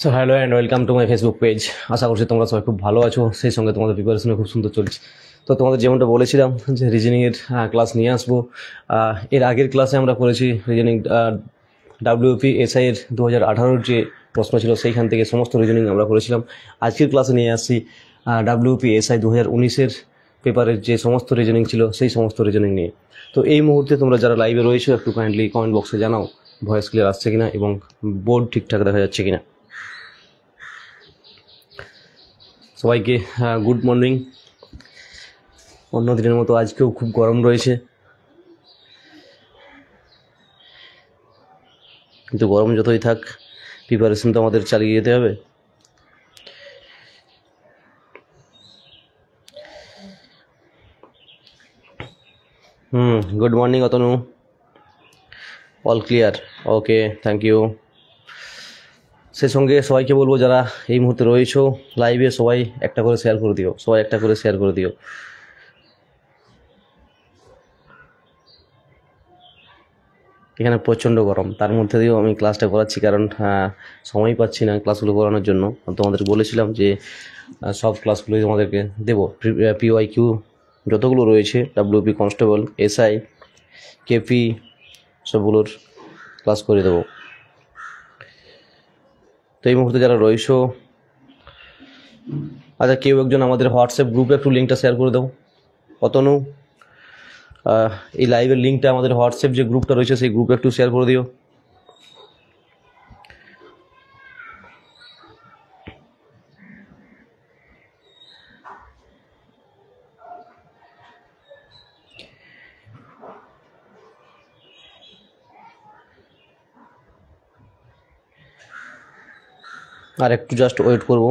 So hello and welcome to my Facebook page. আশা করছি তোমরা সবাই খুব ভালো আছো, সেই সঙ্গে তোমাদের প্রিপারেশনও খুব সুন্দর চলছে। তো তোমাদের যেমনটা বলেছিলাম যে রিজনিংয়ের ক্লাস নিয়ে আসবো। এর আগের ক্লাসে আমরা করেছি রিজনিং ডাব্লিউপি এসআইয়ের 2018 যে প্রশ্ন ছিল সেইখান থেকে সমস্ত রিজনিং আমরা করেছিলাম। আজকের ক্লাসে নিয়ে আসছি ডাব্লিউপি এসআই 2019-এর পেপারের যে সমস্ত রিজনিং ছিল সেই সমস্ত রিজনিং নিয়ে। তো এই মুহূর্তে তোমরা যারা লাইভে রয়েছো একটু কাইন্ডলি কমেন্ট বক্সে জানাও ভয়েস ক্লিয়ার আসছে কিনা এবং বোর্ড ঠিকঠাক দেখা যাচ্ছে কিনা। সবাইকে গুড মর্নিং। অন্য দিনের মতো আজকেও খুব গরম রয়েছে, কিন্তু গরম যতই থাক প্রিপারেশন তো আমাদের চালিয়ে যেতে হবে। Good morning Atanu, all clear, okay, thank you. সে সঙ্গে সবাইকে বলবো যারা এই মুহূর্তে রয়েছো লাইভে সবাই একটা করে শেয়ার করে দিও, সবাই একটা করে শেয়ার করে দিও। এখানে প্রচণ্ড গরম, তার মধ্যে দিয়েও আমি ক্লাসটা করাচ্ছি কারণ সময় পাচ্ছি না ক্লাসগুলো করানোর জন্য। তোমাদের বলেছিলাম যে সব ক্লাসগুলোই তোমাদেরকে দেবো, পিওয়াই কিউ যতগুলো রয়েছে, ডাব্লিউপি কনস্টেবল, এসআই, কেপি, সবগুলোর ক্লাস করে দেবো। তো এই মুহূর্তে যারা রয়েছো, আচ্ছা কেউ একজন আমাদের হোয়াটসঅ্যাপ গ্রুপে একটু লিঙ্কটা শেয়ার করে দাও। অতনু, এই লাইভের লিঙ্কটা আমাদের হোয়াটসঅ্যাপ যে গ্রুপটা রয়েছে সেই গ্রুপে একটু শেয়ার করে দিও। আর একটু জাস্ট ওয়েট করব,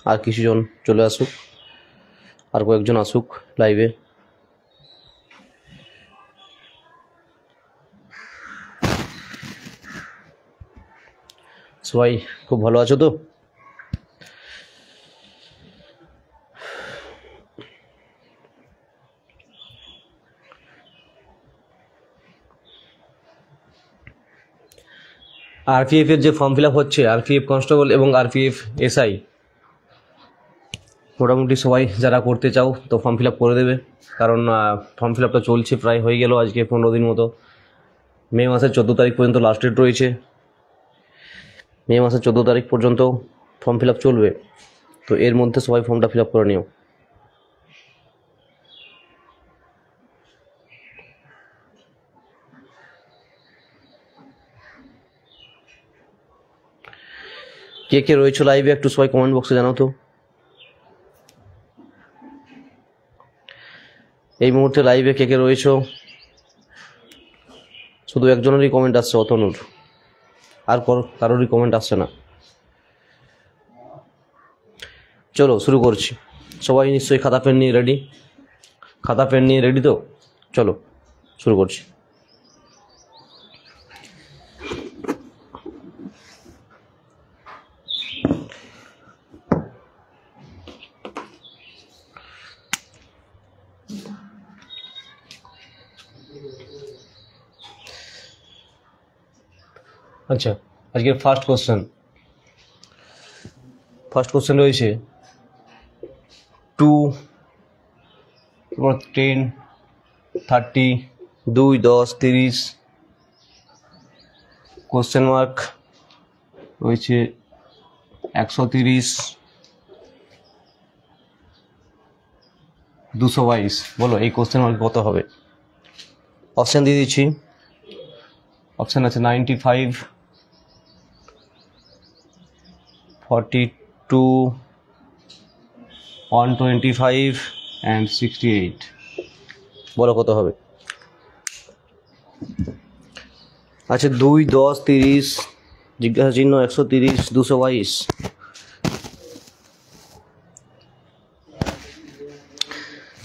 আর কিছুজন চলে আসুক, আর কয়েকজন আসুক লাইভে। সবাই খুব ভালো আছো তো? আরপিএফ এর যে ফর্ম ফিল আপ হচ্ছে, আরপিএফ কনস্টেবল এবং আরপিএফ এসআই, মোটামুটি সবাই যারা করতে চাও তো ফর্ম ফিল আপ করে দেবে, কারণ ফর্ম ফিল আপটা চলছে, প্রায় হয়ে গেল আজকে 15 দিন মতো। মে মাসের 14 তারিখ পর্যন্ত লাস্ট ডেট রয়েছে, মে মাসের 14 তারিখ পর্যন্ত ফর্ম ফিল আপ চলবে। তো এর মধ্যে সবাই ফর্মটা ফিল আপ করে নিও। কে কে রয়েছে লাইভে একটু সবাই কমেন্ট বক্সে জানাও তো। এই মুহূর্তে লাইভে কে কে রয়েছে? শুধু একজনেরই কমেন্ট আসছে, অতনুর, আর কারোরই কমেন্ট আসছে না। চলো শুরু করছি। সবাই নিশ্চয়ই খাতা পেন নিয়ে রেডি? খাতা পেন নিয়ে রেডি তো? চলো শুরু করছি। আচ্ছা, আজকের ফার্স্ট কোশ্চেন রয়েছে 2, 10, 30, 2, 10, 30, কোশ্চেন মার্ক রয়েছে 130, 222। বলো এই কোশ্চেন মার্ক কত হবে? অপশান দিয়ে দিচ্ছি। অপশান আছে 95, 42, 125 অ্যান্ড 68। বলো কত হবে? আচ্ছা 2, 10, 30, জিজ্ঞাসা চিহ্ন 130, 222।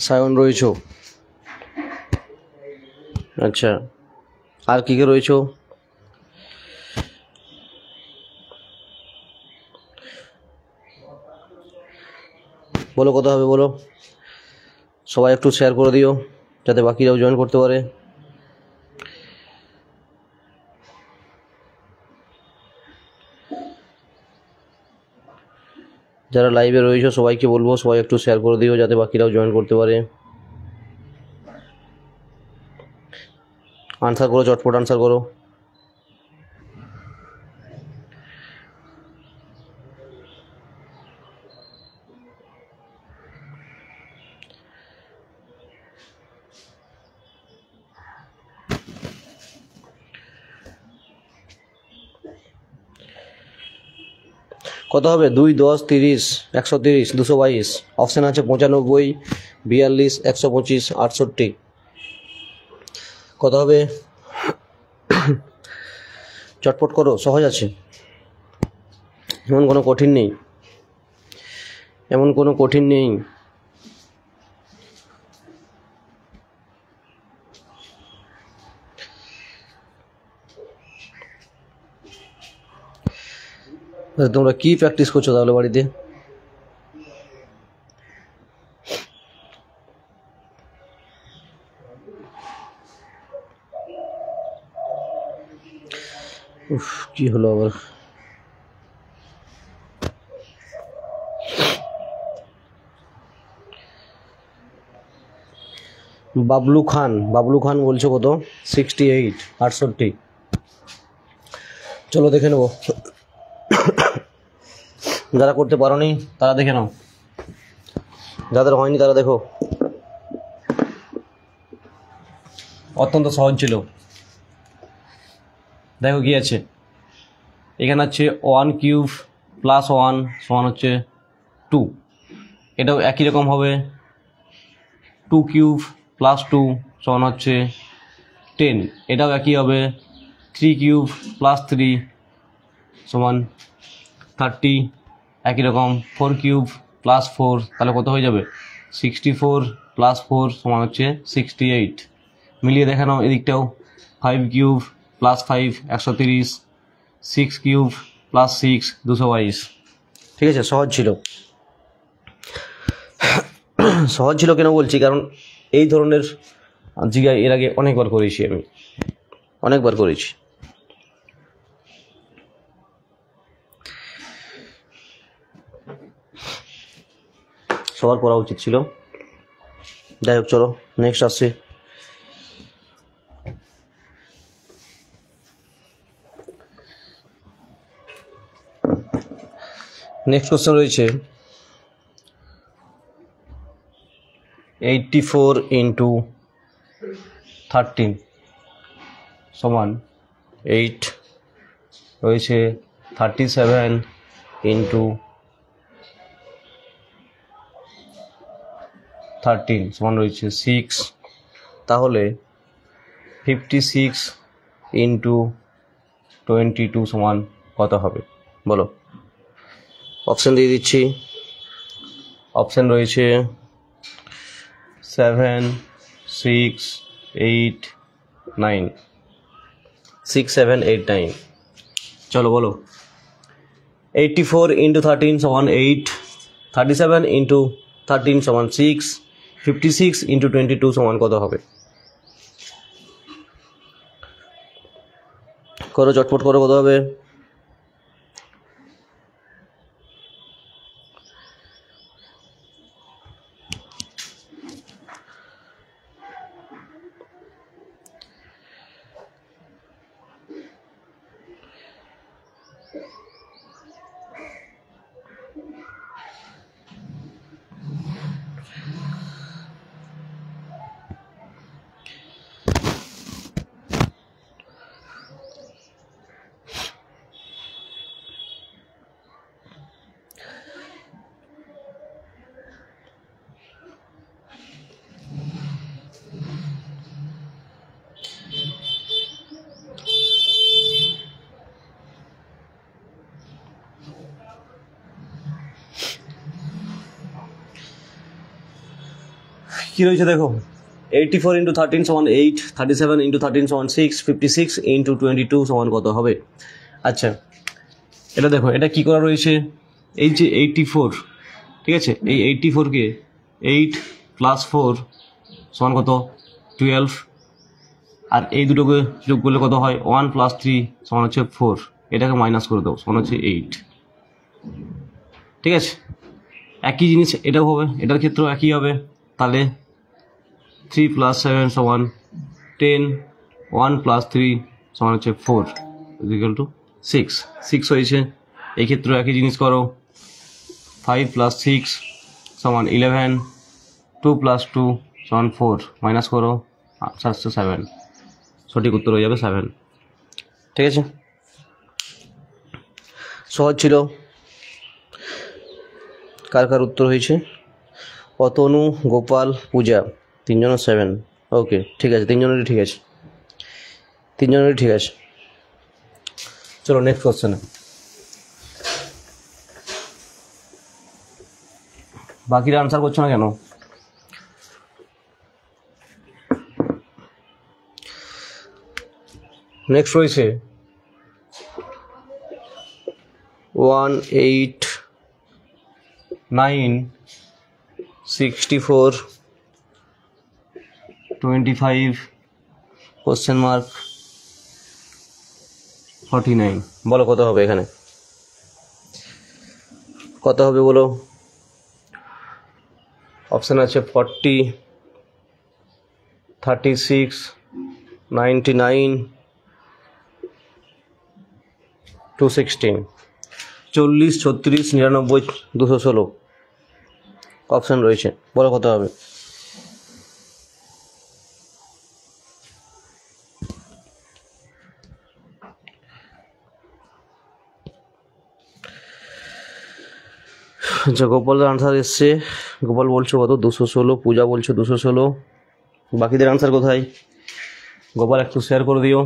সায়ন রয়েছ? আচ্ছা, আর কি কে রয়েছ? বলো কত হবে, বলো। সবাই একটু শেয়ার করে দিও যাতে বাকিরাও জয়েন করতে পারে। যারা লাইভে রয়েছে সবাইকে বলবো সবাই একটু শেয়ার করে দিও যাতে বাকিরাও জয়েন করতে পারে। আনসার করো, চটপট আনসার করো। কত হবে? 2, 10, 30, 130, 222। অপশান আছে 95, 42, 125, 68। কত হবে? চটপট করো, সহজ আছে, এমন কোনো কঠিন নেই, এমন কোনো কঠিন নেই। তোমরা কি প্র্যাকটিস করছো তাহলে বাড়িতে? উফ, কি হলো আবার? বাবলু খান বলছো কত? 68, 68। চলো দেখে নেবো, যারা করতে পারোনি তারা দেখে নাও, যাদের হয়নি তারা দেখো। অত্যন্ত সহজ ছিল। দেখো কি আছে এখানে, আছে 1 কিউব প্লাস 1 সমান হচ্ছে 2। এটাও একই রকম হবে, 2 কিউব প্লাস 2 সমান হচ্ছে 10। এটাও একই হবে, 3 কিউব প্লাস 3 সমান 30। একই রকম 4 কিউব প্লাস 4, তাহলে কত হয়ে যাবে? 64 প্লাস 4 সমান হচ্ছে 68। মিলিয়ে দেখানো এদিকটাও, 5 কিউব প্লাস 5, 130, 6 কিউব প্লাস 6, 222। ঠিক আছে, সহজ ছিল। সহজ ছিল কেন বলছি, কারণ এই ধরনের জিজ্ঞাসা এর আগে অনেকবার করেছি, আমি অনেকবার করেছি। সবার করা উচিত ছিল। যাই হোক, চলো নেক্সট আসছে। নেক্সট কোশ্চেন রয়েছে 84 ইন্টু 13 সমান 8। রয়েছে 37 ইন্টু 13 সমান রয়েছে 6। তাহলে 56 ইন্টু 22 সমান কত হবে বলো? অপশান দিয়ে দিচ্ছি। অপশান রয়েছে 7, 6, 8, 9। 6, 7, 8, 9। চলো বলো। 84 ইন্টু 13 সমান 8, 37 ইন্টু 13 সমান 6, 56 ইন্টু 22 সমান কত হবে? করো, চটপট করো, কত হবে? কি রয়েছে দেখো, 84 ইন্টু 13 সমান 8, 37 ইন্টু 13 সমান 6, 56 ইন্টু 22 সমান কত হবে? আচ্ছা, এটা দেখো, এটা কি করা রয়েছে, এই যে 84, ঠিক আছে, এই 84কে 8 প্লাস 4 সমান কত? 12। আর এই দুটোকে যোগ করলে কত হয়? 1 প্লাস 3 সমান হচ্ছে 4। এটাকে মাইনাস করে দাও, সমান হচ্ছে 8। ঠিক আছে, একই জিনিস এটাও হবে, এটার ক্ষেত্রেও একই হবে। তাহলে 3 + 7 = 10, 1 + 3 সমান হচ্ছে 4 = 6, 6 হয়েছে। এই ক্ষেত্রেও একই জিনিস করো, 5 + 6 = 11, 2 + 2 = 4, মাইনাস করো, আচ্ছা আসছে 7, সঠিক উত্তর হয়ে যাবে 7। ঠিক আছে, সহজ ছিল। কার কার উত্তর হয়েছে? অতনু, গোপাল, পূজা, তিনজনের 7। ওকে, ঠিক আছে, তিনজনেরই ঠিক আছে, তিনজনেরই ঠিক আছে। চলো নেক্সট কোশ্চেনে। বাকিরা আনসার করছো না কেন? নেক্সট রয়েছে 189 64 25 $49। বলো কত হবে এখানে, কত হবে বলো? অপশান আছে 40, 36, 99, 216। 40, 36, 99, 216 অপশান রয়েছে, বলো কত হবে? আচ্ছা, গোপালের আনসার এসছে, গোপাল বলছো কত? 216। পূজা বলছো 216। বাকিদের আনসার কোথায়? গোপাল একটু শেয়ার করে দিও।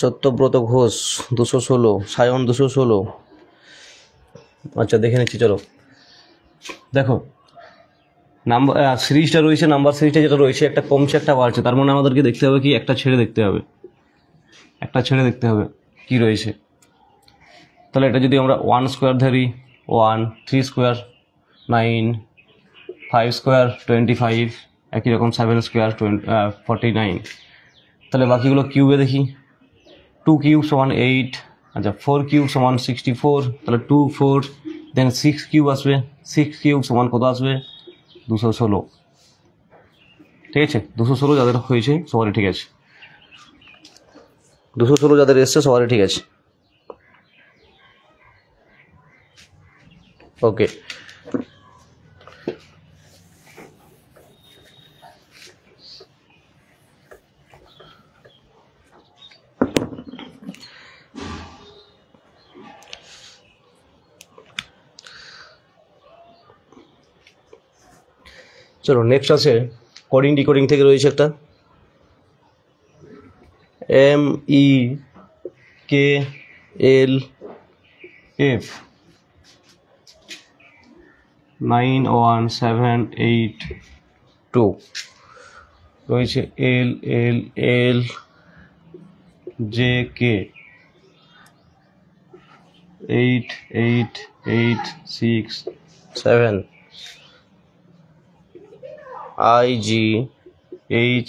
সত্যব্রত ঘোষ 216, সায়ন 216। আচ্ছা দেখে নিচ্ছি, চলো দেখো নাম্বার সিরিজটা রয়েছে, নাম্বার সিরিজটা যেটা রয়েছে, একটা কমছে একটা বাড়ছে, তার মানে আমাদেরকে দেখতে হবে কি, একটা ছেড়ে দেখতে হবে, একটা ছেড়ে দেখতে হবে কি রয়েছে। তাহলে এটা যদি আমরা 1 স্কোয়ার ধরি, 1, 3 স্কোয়ার 9, 5 স্কোয়ার 25, একই রকম 7 স্কোয়ার 49। তাহলে বাকিগুলো কিউবে দেখি, 2 কিউব = 8, আচ্ছা 4 কিউব = 64, তাহলে 2 4, দেন 6 কিউব আসবে, 6 কিউব সমান কত আসবে? 216। ঠিক আছে, 216 যাদের হয়েছে সবারই ঠিক আছে, 216 যাদের এসছে সবারই ঠিক আছে। ওকে, চলো নেক্সট আছে কোডিং ডিকোডিং থেকে রয়েছে একটা MEKLF 91782 রয়েছে, LLLJK 88867, IGHED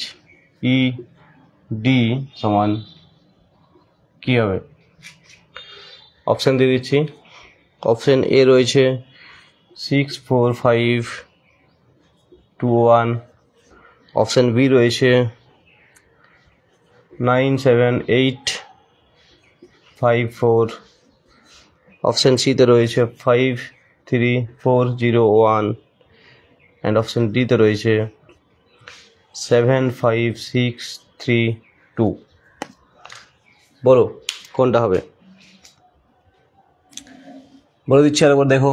সমান কী হবে? অপশান দিয়ে দিচ্ছি। অপশান এ রয়েছে 64521, অপশান বি রয়েছে 97854, অপশান সিতে রয়েছে 53401, অ্যান্ড অপশান ডিতে রয়েছে 75632। বলো কোনটা হবে? বলে দিচ্ছি আরেকবার, দেখো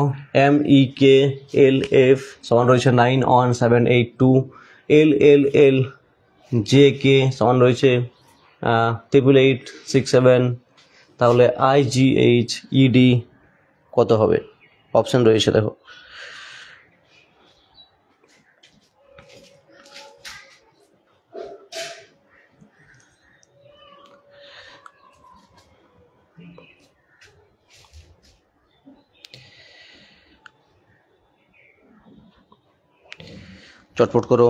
MEKLF সমান রয়েছে 91782, LLLJK সমান রয়েছে 88867, তাহলে IGHED কত হবে? অপশান রয়েছে দেখো, চটপট করো।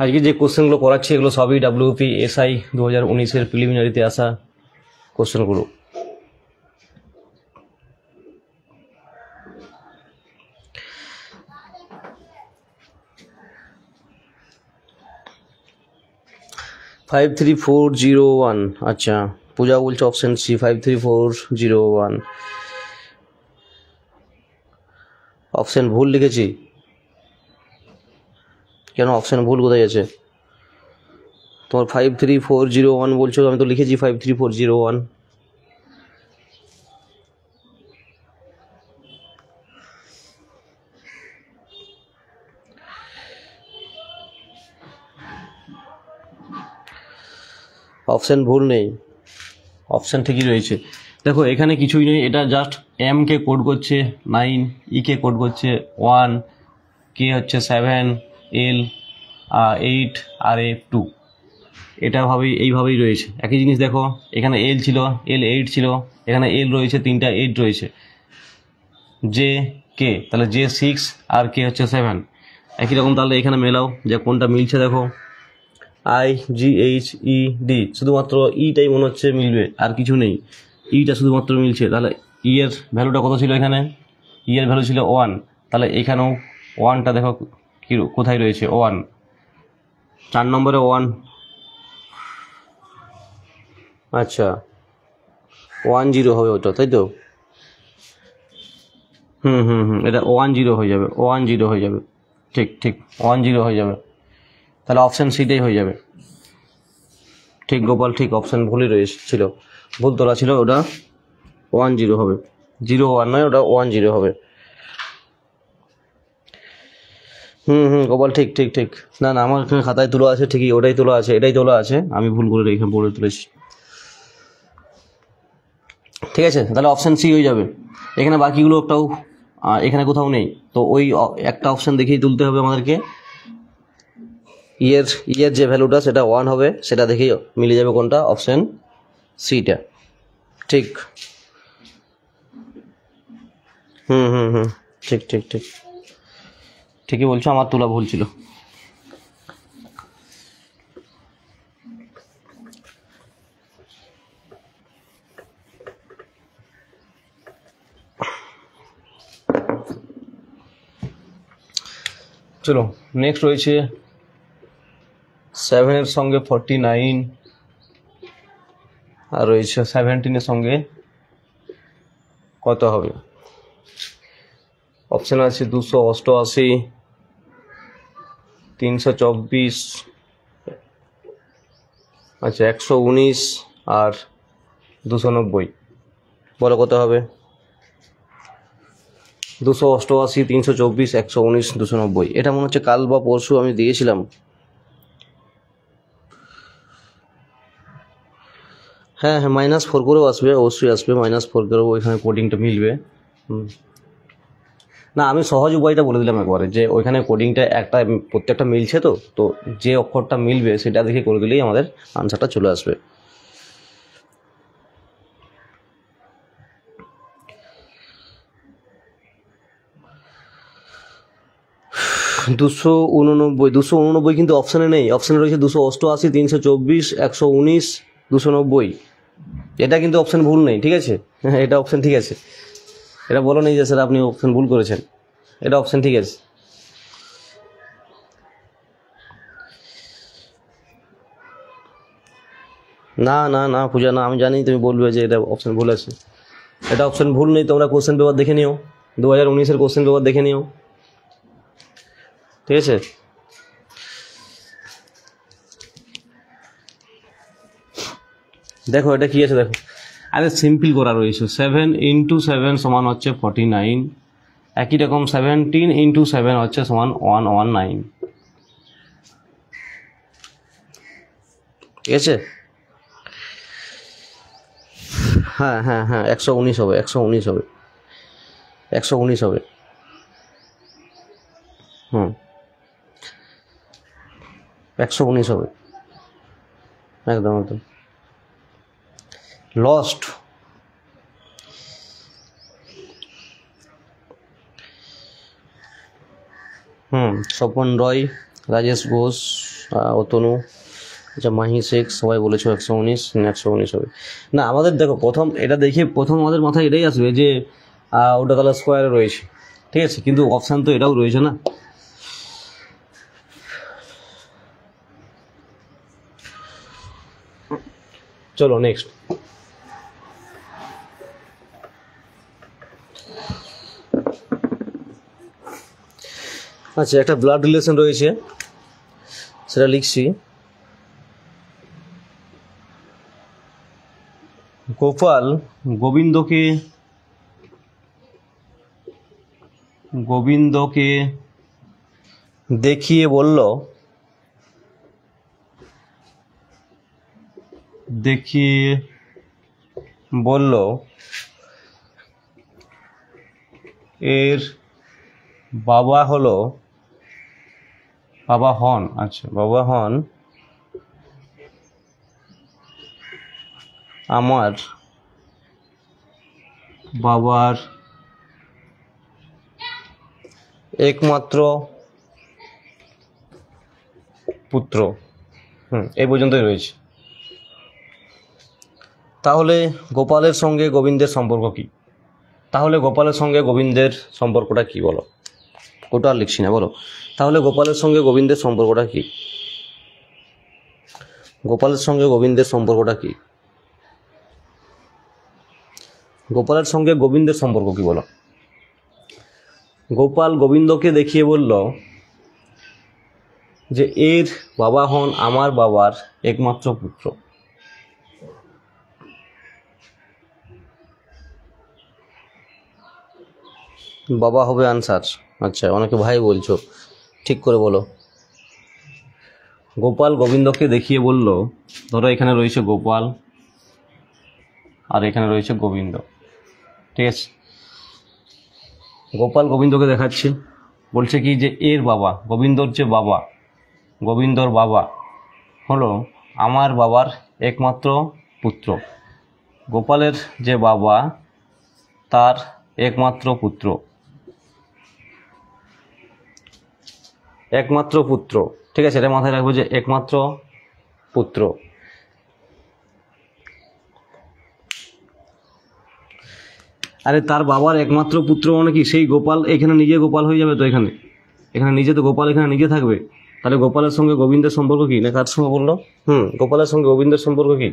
আজকে যে কোশ্চেনগুলো করাচ্ছি এগুলো সবই ডাব্লিউপি এসআই 2019-এর প্রিলিমিনারিতে আসা কোশ্চেনগুলো। Five three four zero one, আচ্ছা পূজা বলছে অপশন সি 53401। অপশন ভুল লিখেছি কেন? অপশন ভুল কোথায় আছে তোমার? 53401 বলছো, আমি তো লিখেছি 53401। অপশন ভুল নেই, অপশন ঠিকই রয়েছে। দেখো এখানে কিছুই নেই, এটা জাস্ট এম কে কোড করছে 9, ই কে কোড করছে 1, কে হচ্ছে 7, এল 8 আর এ 2। এটা এইভাবেই রয়েছে একই জিনিস। দেখো এখানে এল ছিল, এল 8 ছিল, এখানে এল রয়েছে 3টা 8 রয়েছে। জে কে, তাহলে জে 6 আর কে হচ্ছে 7, একই রকম। তাহলে এখানে মেলাও যে কোনটা মিলছে। দেখো I G H E D, শুধুমাত্র ইটাই মনে হচ্ছে মিলবে, আর কিছু নেই, ইটা শুধুমাত্র মিলছে। তাহলে ই এর ভ্যালুটা কত ছিল? এখানে ই এর ভ্যালু ছিল 1, তাহলে এখানেও 1টা দেখো কি কোথায় রয়েছে 1, 4 নম্বরে 1। আচ্ছা 10 হবে ওটা, তাই তো? এটা 10 হয়ে যাবে, 10 হয়ে যাবে, ঠিক ঠিক 10 হয়ে যাবে। তাহলে অপশান সিটাই হয়ে যাবে। ঠিক গোপাল, ঠিক অপশান ভুলই ছিল, ভুল তোলা ছিল। ওটা 10 হবে, 01 নয়, ওটা 10 হবে। গোপাল ঠিক ঠিক ঠিক। না না, আমার এখানে খাতায় তোলা আছে ঠিকই, ওটাই তোলা আছে, এটাই তোলা আছে, আমি ভুল করে এখানে বোর্ডে তুলেছি। ঠিক আছে, তাহলে অপশান সি হয়ে যাবে। এখানে বাকিগুলো একটাও এখানে কোথাও নেই, তো ওই একটা অপশান দেখেই তুলতে হবে আমাদেরকে। ইয়ের যে ভ্যালুটা সেটা 1 হবে, সেটা দেখেই মিলে যাবে কোনটা, অপশান সিটা। ঠিক ঠিক ঠিক ঠিক ঠিকই বলছো, আমার তোলা ভুল ছিল। চলো নেক্সট রয়েছে 7-এর সঙ্গে 49, আর রয়েছে 17-এর সঙ্গে কত হবে? অপশান আছে 288, 324, আচ্ছা 119 আর 290। বলো কত হবে? 288, 324, 119, 290। এটা মনে হচ্ছে কাল বা পরশু আমি দিয়েছিলাম। হ্যাঁ -4 করেও আসবে, অবশ্যই আসবে, -4 করেও ওইখানে কোডিংটা মিলবে। না, আমি সহজ উপায়টা বলে দিলাম একবারে, যে ওইখানে কোডিংটা প্রত্যেকটা মিলছে, তো তো যে অক্ষরটা মিলবে সেটা দেখে করে দিলেই আমাদের আনসারটা চলে আসবে। দুশো উননব্বই কিন্তু অপশানে নেই, অপশানে রয়েছে 288, 324, 119, 290। এটা কিন্তু অপশান ভুল নেই, ঠিক আছে? হ্যাঁ এটা অপশান ঠিক আছে, এটা বলো নেই যে স্যার আপনি অপশান ভুল করেছেন, এটা অপশান ঠিক আছে। না না না পূজা, না আমি জানি তুমি বলবে যে এটা অপশান ভুল আছে। এটা অপশান ভুল নেই, তোমরা কোশ্চেন পেপার দেখে নিও, 2019-এর কোশ্চেন পেপার দেখে নিও, ঠিক আছে? দেখো এটা কি আছে, দেখো আরে সিম্পল করা রয়েছে, 7 × 7 সমান হচ্ছে 49, একই রকম 17 × 7 হচ্ছে সমান 119, ঠিক আছে? হ্যাঁ 119 হবে, 119 হবে, 119 হবে। 119 হবে, একদম একদম। লস্ট, স্বপন রয়, রাজেশ ঘোষ, অতনু, আচ্ছা মাহি শেখ, সবাই বলেছো 119, 119 হবে না। আমাদের দেখো প্রথম এটা দেখে প্রথম আমাদের মাথায় এটাই আসবে যে ওটা তাহলে স্কোয়ারে রয়েছে, ঠিক আছে, কিন্তু অপশান তো এটাও রয়েছে না। চলো নেক্সট। আচ্ছা, একটা ব্লাড রিলেশন রয়েছে, সেটা লিখছি। গোপাল গোবিন্দকে দেখিয়ে বলল, এর বাবা হন আমার বাবার একমাত্র পুত্র। এই পর্যন্তই রয়েছে। তাহলে গোপালের সঙ্গে গোবিন্দের সম্পর্ক কি? সম্পর্কটা কি বলো? ওটা আর লিখছি না, বলো। তাহলে গোপালের সঙ্গে গোবিন্দের সম্পর্কটা কি? গোপালের সঙ্গে গোবিন্দের সম্পর্ক কি বলো? গোপাল গোবিন্দকে দেখিয়ে বলল যে এর বাবা হন আমার বাবার একমাত্র পুত্র। বাবা হবে আনসার। আচ্ছা, অনেকে ভাই বলছো, ঠিক করে বলো। গোপাল গোবিন্দকে দেখিয়ে বলল, ধরো এখানে রয়েছে গোপাল আর এখানে রয়েছে গোবিন্দ, ঠিক আছে। গোপাল গোবিন্দকে দেখাচ্ছে, বলছে কি যে এর বাবা, গোবিন্দর বাবা হলো আমার বাবার একমাত্র পুত্র। গোপালের যে বাবা তার একমাত্র পুত্র, ঠিক আছে, এটা মাথায় রাখবো যে একমাত্র পুত্র। আরে তার বাবার একমাত্র পুত্র মানে কি, সেই গোপাল এখানে নিজে গোপাল হয়ে যাবে তো, এখানে নিজে তো গোপাল এখানে নিজে থাকবে। তাহলে গোপালের সঙ্গে গোবিন্দের সম্পর্ক কি? না কার সঙ্গে বললো? গোপালের সঙ্গে গোবিন্দের সম্পর্ক কি?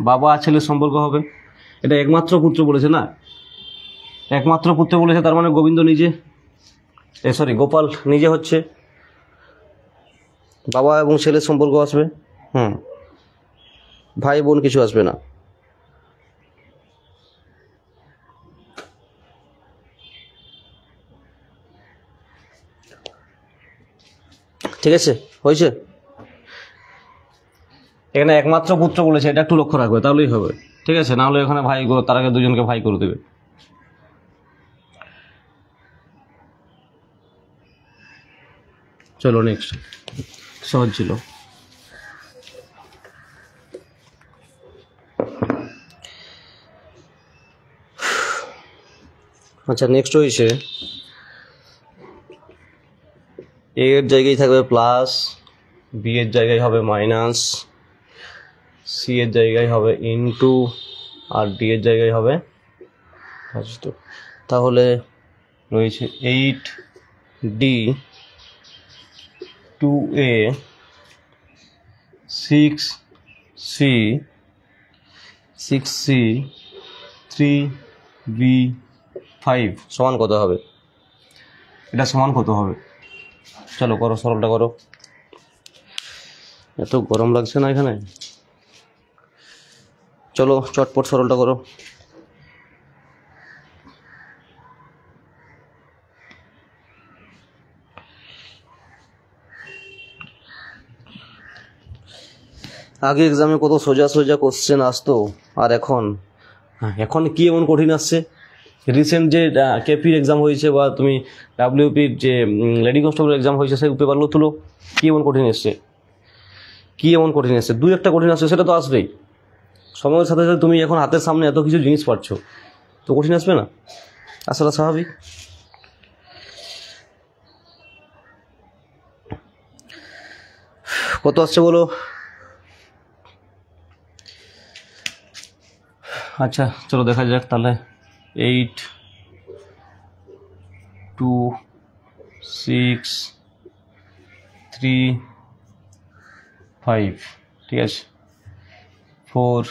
বাবা আর ছেলের সম্পর্ক হবে। এটা একমাত্র পুত্র বলেছে না, একমাত্র পুত্র বলেছে, তার মানে গোবিন্দ নিজে, গোপাল নিজে হচ্ছে। বাবা এবং ছেলের সম্পর্ক আসবে, ভাই বোন কিছু আসবে না। ঠিক আছে, হয়েছে। এখানে একমাত্র পুত্র বলেছে, এটা একটু লক্ষ্য রাখবে, তাহলেই হবে, ঠিক আছে। না হলে এখানে ভাই তার আগে দুজনকে ভাই করে দেবে। চলো নেক্সট, সহজ ছিল। আচ্ছা, নেক্সট হয়েছে এ এর জায়গায় থাকবে প্লাস, বি এর জায়গায় হবে মাইনাস, সি এর জায়গায় হবে ইনটু, আর ডি এর জায়গায় হবে +2। তাহলে রয়েছে 8d 2a 6c 3b 5 সমান কত হবে? এটা সমান কত হবে? চলো করো, সরলটা করো। এত গরম লাগছে না এখানে, চলো চটপট সরলটা করো। আগে এক্সামে কত সোজা সোজা কোশ্চেন আসতো, আর এখন কি এমন কঠিন আসছে। রিসেন্ট যে কেপির এক্সাম হয়েছে বা তুমি ডাব্লিউপির যে লেডি কনস্টেবল এক্সাম হয়েছে, সেই পেপারগুলো তুলো, কি এমন কঠিন এসছে, দুই একটা কঠিন আসছে, সেটা তো আসবেই। সময়ের সাথে সাথে তুমি এখন হাতের সামনে এত কিছু জিনিস পাচ্ছ, তো কঠিন আসবে না, আসাটা স্বাভাবিক। কত আসছে বলো? আচ্ছা চলো দেখা যাক তাহলে। 8 2 6 3 5, ঠিক আছে, 4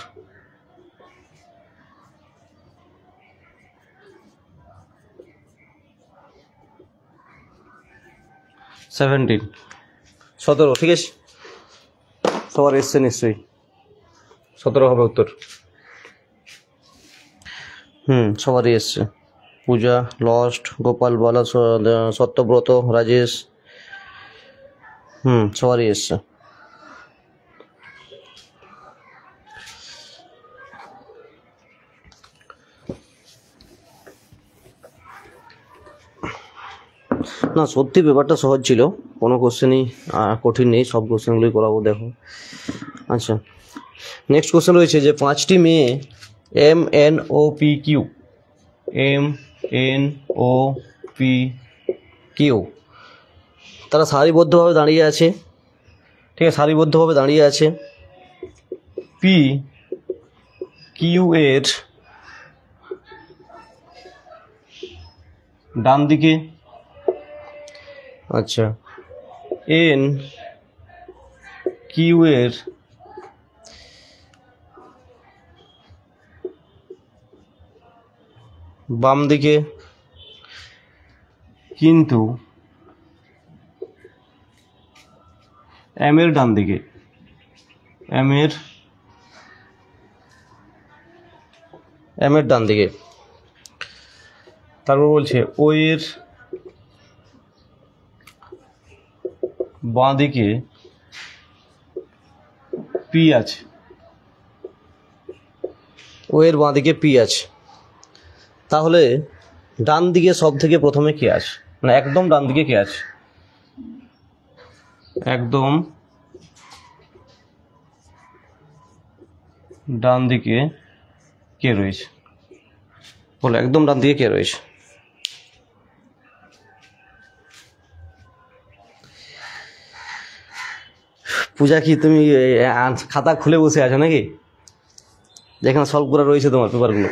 17 17, ঠিক আছে। সবার এসছে নিশ্চয়ই, 17 হবে উত্তর। সবারই এসছে। পূজা, লস্ট, গোপাল, বালা, সত্যব্রত, রাজেশ, সবারই এসছে। না সত্যি পেপারটা সহজ ছিল, কোনো কোশ্চেনই কঠিন নেই, সব কোশ্চেনগুলোই করাবো দেখো। আচ্ছা নেক্সট কোশ্চেন রয়েছে যে 5টি মেয়ে MNOPQ তারা সারিবদ্ধভাবে দাঁড়িয়ে আছে, ঠিক আছে, সারিবদ্ধভাবে দাঁড়িয়ে আছে। PQ এর ডান দিকে, আচ্ছা NQ এর বাম দিকে, কিন্তু M এর ডান দিকে, M এর ডান দিকে। তারপর বলছে O এর বাঁ দিকে P আছে, O এর বাঁ দিকে P আছে। তাহলে ডান দিকে সব থেকে প্রথমে কে আছে, মানে একদম ডান দিকে কে আছে? একদম ডান দিকে কে রয়েছে বলো, একদম ডান দিকে কে রয়েছে? পূজা কি তুমি খাতা খুলে বসে আছো নাকি? যেখানে সলভ করা রয়েছে তোমার পেপারগুলো,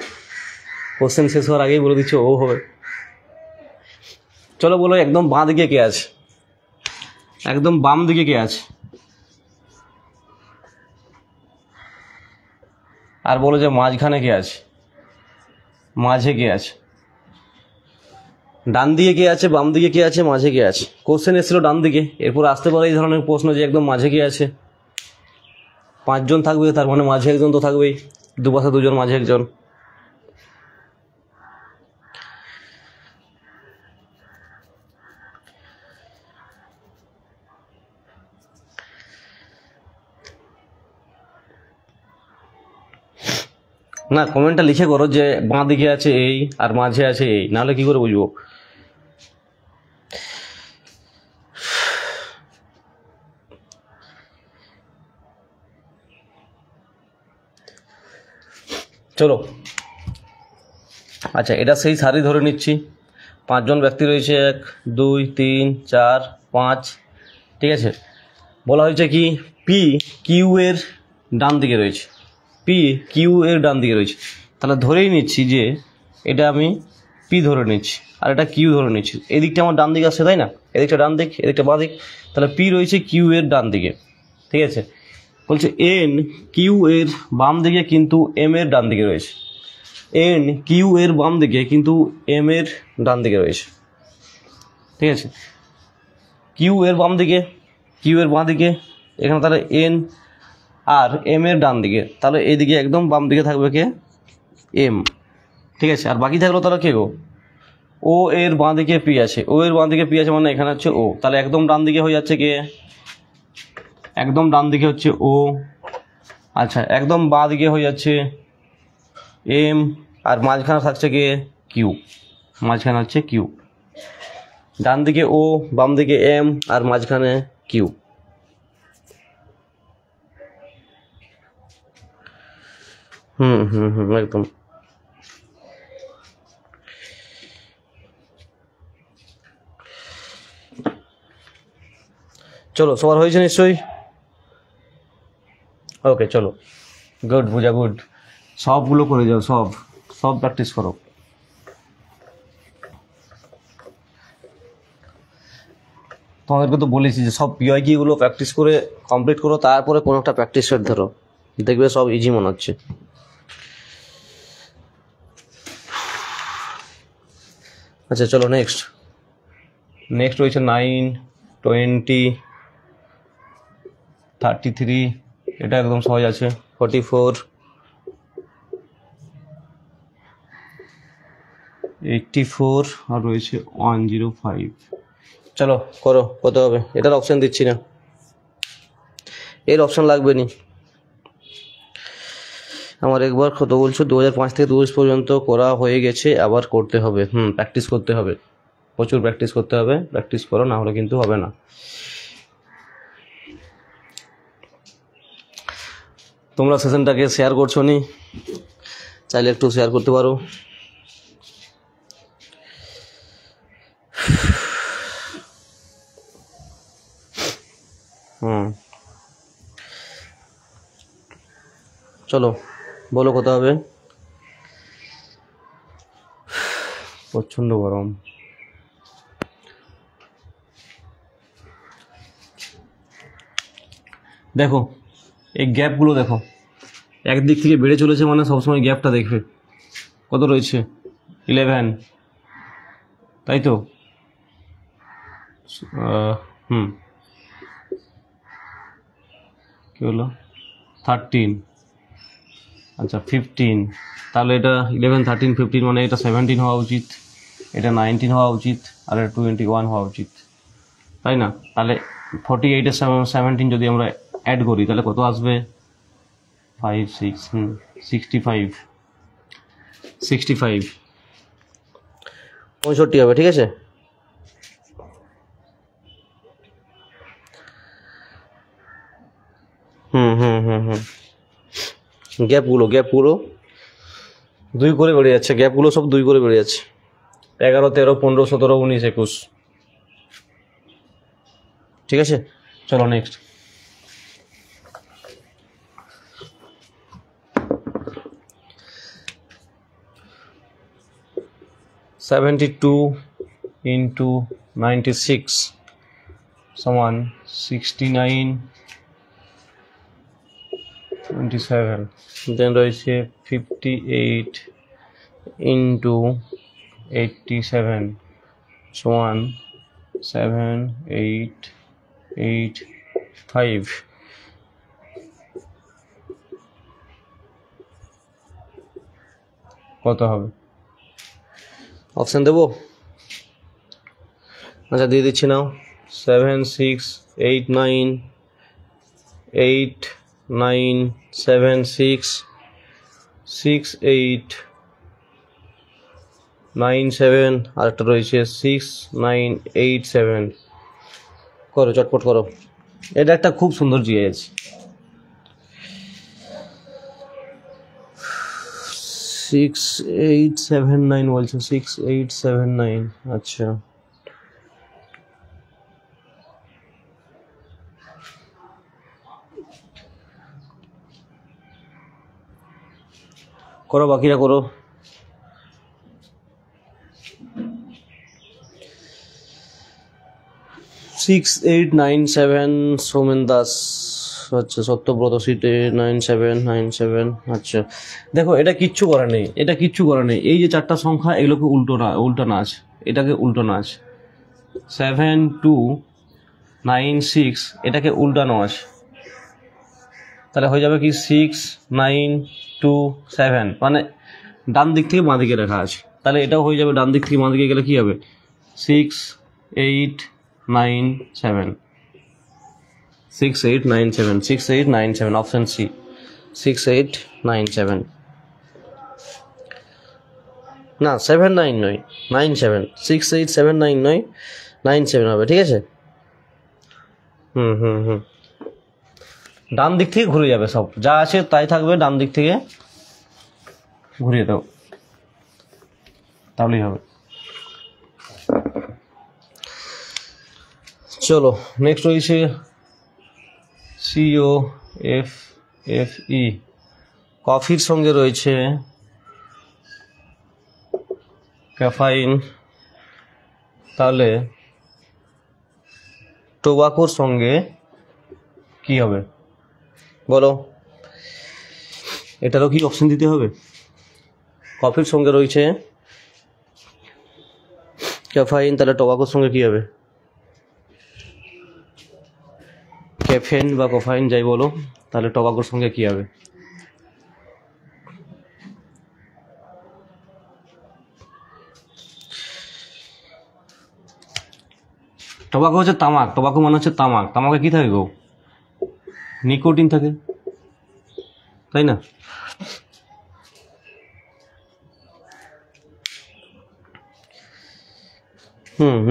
কোশ্চেন শেষ হওয়ার আগেই বলে দিচ্ছ ও হবে। চলো বলো একদম বাঁ দিকে কে আছে, একদম বাম দিকে কে আছে? আর বলো যে মাঝখানে কে আছে, মাঝে কে আছে? ডান দিকে কে আছে, বাম দিকে কে আছে, মাঝে কে আছে? কোশ্চেন এসেছিল ডান দিকে, এরপর আসতে পারে এই ধরনের প্রশ্ন যে একদম মাঝে কে আছে। 5 জন থাকবে, তার মানে মাঝে একজন তো থাকবেই, দুপাশে 2 জন, মাঝে একজন। না কমেন্টটা লিখে করো যে বাঁ দিকে আছে এই আর মাঝে আছে এই, নাহলে কি করে বুঝবো? চলো আচ্ছা এটা সেই সারি ধরে নিচ্ছি, 5 জন ব্যক্তি রয়েছে, 1 2 3 4 5, ঠিক আছে। বলা হয়েছে কি PQ এর ডান দিকে রয়েছে, PQ এর ডান দিকে রয়েছে। তাহলে ধরেই নিচ্ছি যে এটা আমি P ধরে নিচ্ছি আর এটা Q ধরে নিচ্ছি। এদিকটা আমার ডান দিকে আসছে তাই না, এদিকটা ডান দিক, এদিকটা বাঁ দিক। তাহলে P রয়েছে Q এর ডান দিকে, ঠিক আছে। বলছে NQ এর বাম দিকে কিন্তু M এর ডান দিকে রয়েছে, NQ এর বাম দিকে কিন্তু M এর ডান দিকে রয়েছে, ঠিক আছে। Q এর বাম দিকে, Q এর বাঁ দিকে, এখানে তাহলে N আর M এর ডান দিকে, তাহলে এইদিকে একদম বাম দিকে থাকবে কে? M, ঠিক আছে। আর বাকি থাকলো তাহলে কে গো? O এর বাঁ দিকে P আছে, O এর বাঁ দিকে P আছে মানে এখানে হচ্ছে O, তাহলে একদম ডান দিকে হয়ে যাচ্ছে কে? একদম ডান দিকে হচ্ছে O। আচ্ছা একদম বাঁ দিকে হয়ে যাচ্ছে M, আর মাঝখানে থাকছে কে? Q, মাঝখানে হচ্ছে Q। ডান দিকে O, বাম দিকে M, আর মাঝখানে Q। একদম। চলো সবার হয়েছে নিশ্চয়ই। ওকে চলো, গুড পূজা, গুড। সবগুলো করে যাও, সব সব প্র্যাকটিস করো। তোমাদেরকে তো বলেছি যে সব পিওয়াইকিগুলো প্র্যাকটিস করে কমপ্লিট করো, তারপরে কোনো একটা প্র্যাকটিস সেট ধরো, দেখবে সব ইজি মনে হচ্ছে। আচ্ছা চলো নেক্সট। নেক্সট রয়েছে 9, 20, 33, এটা একদম সহজ আছে। 44, 84 আর রয়েছে 105। চলো করো, কত হবে? এটার অপশান দিচ্ছি না, এর অপশান লাগবে নি আমার। একবার কত বলছো? 2005 থেকে 2020 পর্যন্ত করা হয়ে গেছে, আবার করতে হবে। প্র্যাকটিস করতে হবে, প্রচুর প্র্যাকটিস করতে হবে। প্র্যাকটিস করো, না হলে কিন্তু হবে না। তোমরা সেশনটাকে শেয়ার করছো নি, চাইলে একটু শেয়ার করতে পারো। চলো বলো কত হবে? প্রচণ্ড গরম। দেখো এই গ্যাপগুলো দেখো, একদিক থেকে বেড়ে চলেছে মানে সবসময় গ্যাপটা দেখবে কত রয়েছে, 11, তাই তো? কি হলো? 13, আচ্ছা 15, তাহলে এটা 11, 13, 15 মানে এটা 17 হওয়া উচিত, এটা 19 হওয়া উচিত, আর এটা 21 হওয়া উচিত, তাই না? তাহলে 48-এর 17 যদি আমরা অ্যাড করি তাহলে কত আসবে? 5, 6, 65, 65, 65 হবে, ঠিক আছে? গ্যাপগুলো 2 করে বেড়ে যাচ্ছে, গ্যাপগুলো সব 2 করে বেড়ে যাচ্ছে। 11, 13, 15, 17, 19, 21, ঠিক আছে? চলো নেক্সট। $72 into 96 সমান 69, 27। দেন রয়েছে 58 into 87 সমান 7885। কত হবে? অপশান দেবো? আচ্ছা দিয়ে দিচ্ছি নাও। 7, 6, 8, 9, 8, 9, 7, 6, 6, 8, 9, 7, আর একটা রয়েছে 6, 9, 8, 7। করো, চটপট করো। এটা একটা খুব সুন্দর জিএস। 6879 বলছে, 6879। আচ্ছা করো, বাকিরা করো। 6897 সোমেন দাস, আচ্ছা সত্যব্রত সিটে 9797। আচ্ছা দেখো এটা কিচ্ছু করার নেই, এটা কিচ্ছু করার নেই। এই যে 4টা সংখ্যা এগুলোকে উল্টো নাচ, এটাকে উল্টো নাচ। 7296 এটাকে উল্টানো আছে, তাহলে হয়ে যাবে কি 6927, মানে ডান দিক থেকে বাঁ দিকে রাখা আছে। তাহলে এটাও হয়ে যাবে, ডান দিক থেকে বাঁ দিকে গেলে কি হবে? 6897, 6897, 6897, অপশন সি 6897। না 79 নয়, 97, 6879 নয়, 97 হবে, ঠিক আছে? ডান দিক থেকে ঘুরে যাবে, সব যা আছে তাই থাকবে, ডান দিক থেকে ঘুরিয়ে দাও, তাহলেই হবে। চলো নেক্সট রয়েছে COF Fe, কফির সঙ্গে রয়েছে ক্যাফাইন, তাহলে টোবাকোর সঙ্গে কি হবে বলো? এটারও কি অপশন দিতে হবে? কফির সঙ্গে রয়েছে ক্যাফাইন, তাহলে টোবাকোর সঙ্গে কি হবে? ক্যাফেন বা কফাইন যাই বলো, তাহলে টোবাকোর সঙ্গে কি হবে? টোবাকো হচ্ছে তামাক, টোবাকো মানে হচ্ছে তামাক, তামাকে কি থাকে গো? নিকোটিন থাকে, তাই না?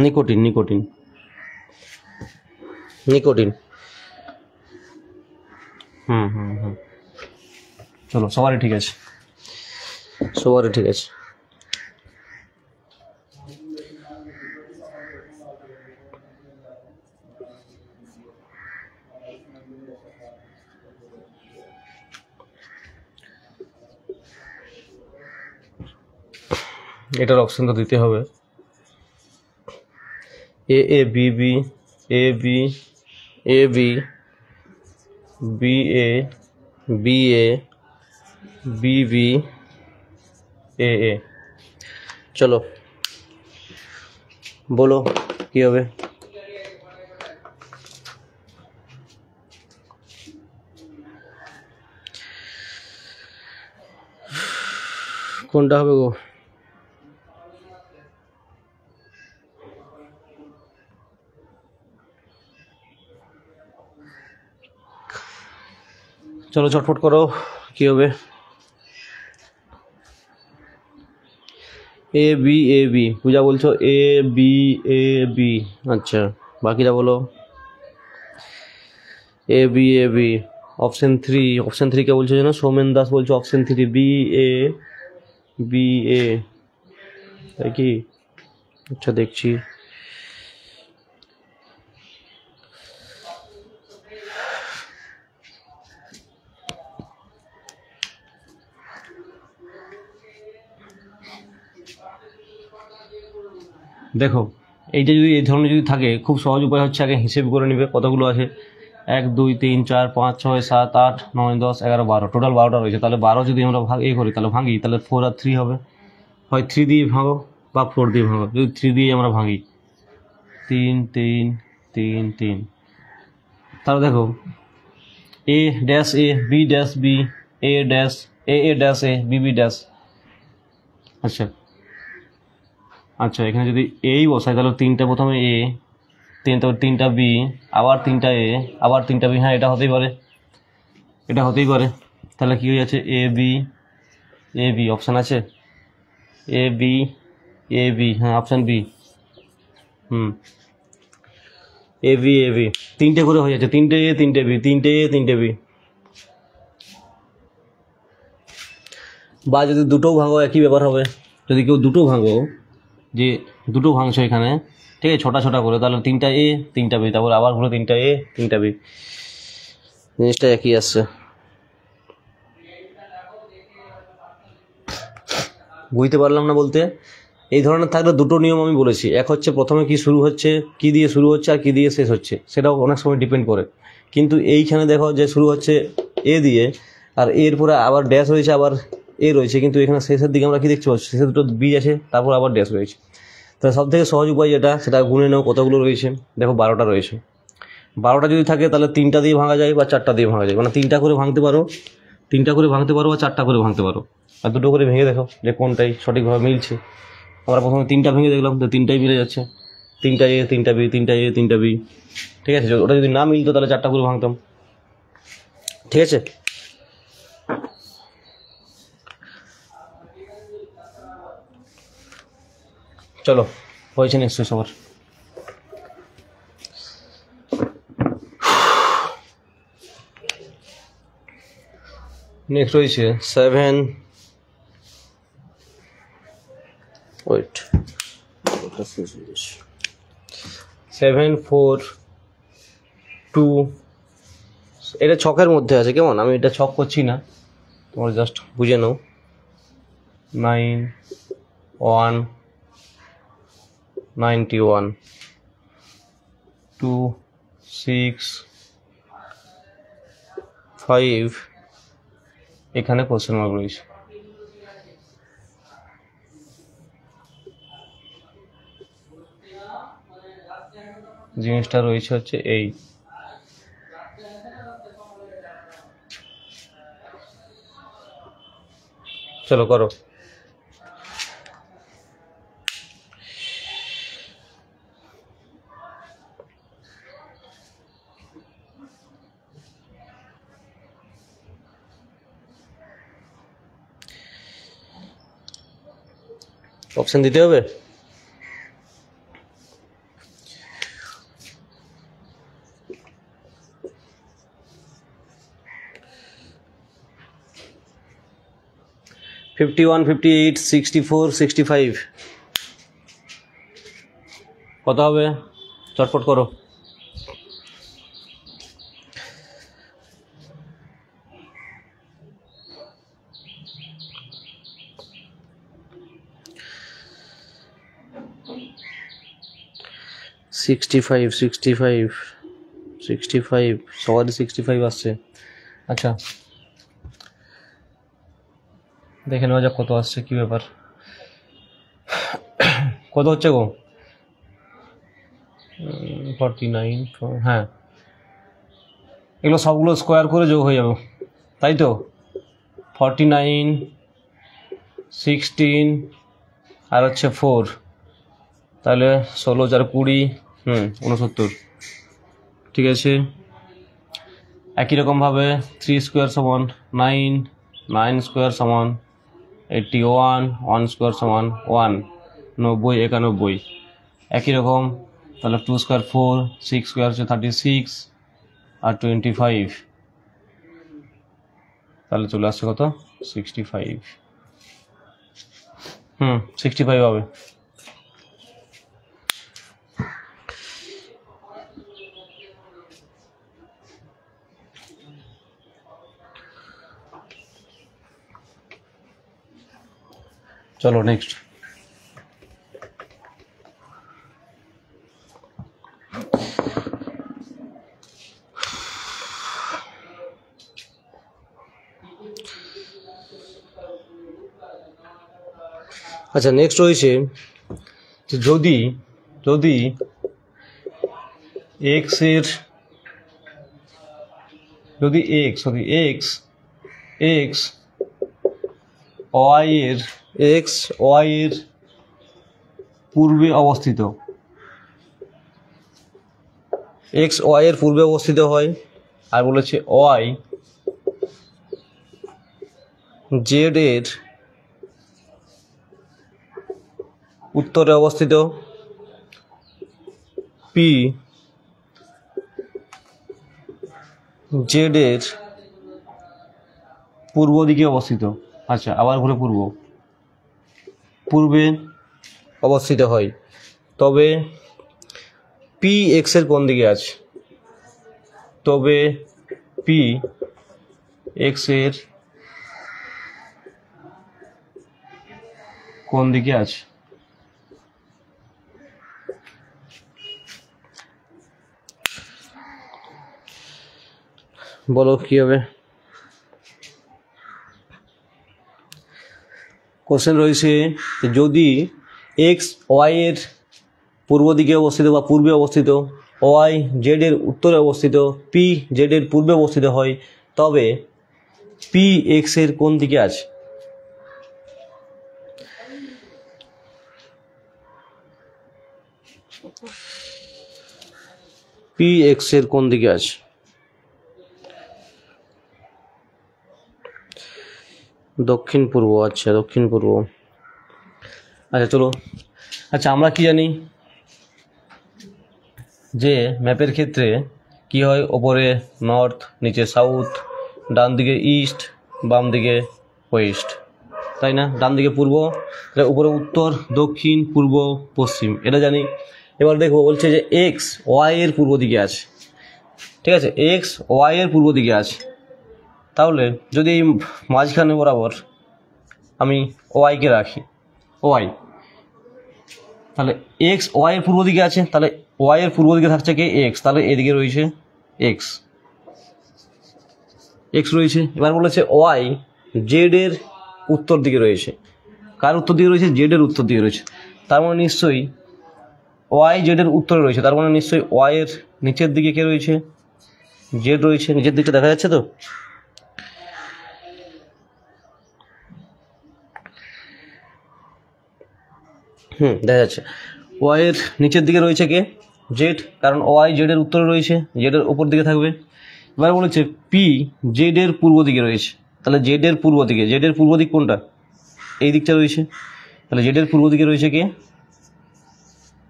নিকোটিন নিকোটিন নিকোটিন চলো, সবারই ঠিক আছে, সবারই ঠিক আছে। এটার অপশন তো দিতে হবে। এ এ B B, A B, A B, B A, B A, B B, এ এ। চলো বলো কি হবে? কোনটা হবে গো? চলো চটপট করো, কি হবে? এ বি, এ বি, পূজা বলছো এ বি, এ বি, আচ্ছা বাকিটা বলো। A B, A B, option three, option three কে বলছো যেন? সৌমেন দাস বলছো option three, B A, B A, তাই কি? আচ্ছা দেখছি। দেখো এইটা যদি এই ধরনের যদি থাকে, খুব সহজ উপায় হচ্ছে আগে হিসেব করে নেবে কতগুলো আছে। 1 2 3 4 5 6 7 8 9 10 11 12, টোটাল 12টা রয়েছে। তাহলে 12 যদি আমরা করি, তাহলে ভাঙি, তাহলে 4 আর 3 হবে। হয় 3 দিয়ে ভাঙো বা 4 দিয়ে ভাঙো। যদি 3 দিয়ে আমরা ভাঙি, 3 3 3 3, তাহলে দেখো A dash A, B dash B, A dash A, A dash A, B B dash. আচ্ছা আচ্ছা, এখানে যদি এই বসাই, তাহলে 3টা প্রথমে এ, তারপর 3টা বি, আবার 3টা এ, আবার 3টা বি। হ্যাঁ এটা হতেই পারে, এটা হতেই পারে। তাহলে কি হয়ে যাচ্ছে? এ বি, এ বি অপশান আছে, এ বি, এ বি, হ্যাঁ option B. A B, A B, 3টে করে হয়ে যাচ্ছে, 3টে এ 3টে বি, 3টে এ 3টে বি। বা যদি দুটো ভাঙো একই ব্যাপার হবে। যদি কেউ দুটো ভাঙো, যে দুটো ভাঙছো এখানে, ঠিক আছে, ছোটা ছোটা করে, তাহলে 3টা এ 3টা বি, তারপর আবার হলো 3টা এ 3টা বি, জিনিসটা একই আসছে। বুঝতে পারলাম না বলতে, এই ধরনের থাকলে দুটো নিয়ম আমি বলেছি। এক হচ্ছে প্রথমে কি শুরু হচ্ছে, কি দিয়ে শুরু হচ্ছে আর কি দিয়ে শেষ হচ্ছে, সেটাও অনেক সময় ডিপেন্ড করে। কিন্তু এইখানে দেখো যে শুরু হচ্ছে এ দিয়ে, আর এরপরে আবার ড্যাশ রয়েছে, আবার এ রয়েছে, কিন্তু এখানে শেষের দিকে আমরা কি দেখতে পাচ্ছি? শেষে দুটো বি আছে, তারপর আবার ড্যাশ রয়েছে। তাহলে সব থেকে সহজ উপায় যেটা, সেটা গুনে নাও কতগুলো রয়েছে। দেখো 12টা রয়েছে। 12টা যদি থাকে তাহলে 3টা দিয়ে ভাঙা যায় বা 4টা দিয়ে ভাঙা যায়, মানে 3টা করে ভাঙতে পারো, 3টা করে ভাঙতে পারো বা 4টা করে ভাঙতে পারো। আর দুটো করে ভেঙে দেখো যে কোনটাই সঠিকভাবে মিলছে। আমরা প্রথমে 3টা ভেঙে দেখলাম, তো 3টাই মিলে যাচ্ছে, 3টা এ 3টা বি, 3টা এ 3টা বি, ঠিক আছে। ওটা যদি না মিলতো তাহলে 4টা করে ভাঙতাম, ঠিক আছে। চলো হয়েছে নিশ্চয়ই সবার। নেক্সট রয়েছে 7, ওয়েট, 7 4 2 এটা ছকের মধ্যে আছে, কেমন? আমি এটা ছক করছি না, তোমরা জাস্ট বুঝে নাও। 9 1 91 2 6 5, এখানে কোশ্চেন মার্ক রয়েছে। জিনিসটা রয়েছে হচ্ছে এই। চলো করো। অপশন দিতে হবে। 51 58 64 65 কত হবে? চটপট করো। সবারই 65 আসছে। আচ্ছা দেখে নেওয়া যাক কত আসছে, কি ব্যাপার, কত হচ্ছে গো? 49। হ্যাঁ, এগুলো সবগুলো স্কোয়ার করে যোগ হয়ে যাবে, তাই তো? 49 16 আর হচ্ছে 4, তাহলে 16 4 20, 69। ঠিক আছে, একই রকমভাবে 3 স্কোয়ার সমান 9, 9 স্কোয়ার সমান 81, 1 স্কোয়ার সমান 1, 90 91। একই রকম তাহলে 2 স্কোয়ার 4, 6 স্কোয়ার হচ্ছে 36 আর 25, তাহলে চলে আসছে কত? 65। 65 হবে। চলো নেক্সট। আচ্ছা নেক্সট রয়েছে যে যদি এক্স ওয়াই এর পূর্বে অবস্থিত, এক্স ওয়াই এর পূর্বে অবস্থিত হয়, আর বলেছে ওয়াই জেড এর উত্তরে অবস্থিত, পি জেড এর পূর্ব দিকে অবস্থিত। আচ্ছা আবার ঘুরে পূর্বে অবস্থিত হয়, তবে পি এক্স এর কোন দিকে আছে? তবে পি এক্স এর কোন দিকে আছে? বলো কি হবে? কোশ্চেন রয়েছে যদি এক্স ওয়াই এর পূর্ব দিকে অবস্থিত বা পূর্বে অবস্থিত, ওয়াই জেড এর উত্তরে অবস্থিত, পি জেড এর পূর্বে অবস্থিত হয়, তবে পি এক্স এর কোন দিকে আছে? পি এক্স এর কোন দিকে আছে? দক্ষিণ পূর্ব। আচ্ছা দক্ষিণ পূর্ব। আচ্ছা চলো, আচ্ছা আমরা কি জানি যে ম্যাপের ক্ষেত্রে কি হয়, ওপরে নর্থ, নিচে সাউথ, ডান দিকে ইস্ট, বাম দিকে ওয়েস্ট, তাই না? ডান দিকে পূর্ব, উপরে উত্তর, দক্ষিণ, পূর্ব, পশ্চিম, এটা জানি। এবার দেখো বলছে যে এক্স ওয়াই এর পূর্ব দিকে আছে, ঠিক আছে, এক্স ওয়াই এর পূর্ব দিকে আছে, তাহলে যদি এই মাঝখানে বরাবর আমি ওয়াইকে রাখি, ওয়াই, তাহলে এক্স ওয়াই এর পূর্ব দিকে আছে, তাহলে ওয়াই এর পূর্ব দিকে থাকছে কে, এক্স, তাহলে এদিকে রয়েছে এক্স, এক্স রয়েছে। এবার বলেছে ওয়াই জেড এর উত্তর দিকে রয়েছে, কার উত্তর দিকে রয়েছে, জেড এর উত্তর দিকে রয়েছে, তার মানে নিশ্চয়ই ওয়াই জেড এর উত্তরে রয়েছে, তার মানে নিশ্চয়ই ওয়াই এর নিচের দিকে কে রয়েছে, জেড রয়েছে, নিচের দিকটা দেখা যাচ্ছে তো। দেখা যাচ্ছে ওয়াই এর নিচের দিকে রয়েছে কে, জেড, কারণ ওয়াই জেড এর উত্তরে রয়েছে, জেড এর উপর দিকে থাকবে। এবার বলেছে পি জেড এর পূর্ব দিকে রয়েছে, তাহলে জেড এর পূর্ব দিকে, জেড এর পূর্ব দিক কোনটা, এই দিকটা রয়েছে, তাহলে জেড এর পূর্ব দিকে রয়েছে কে,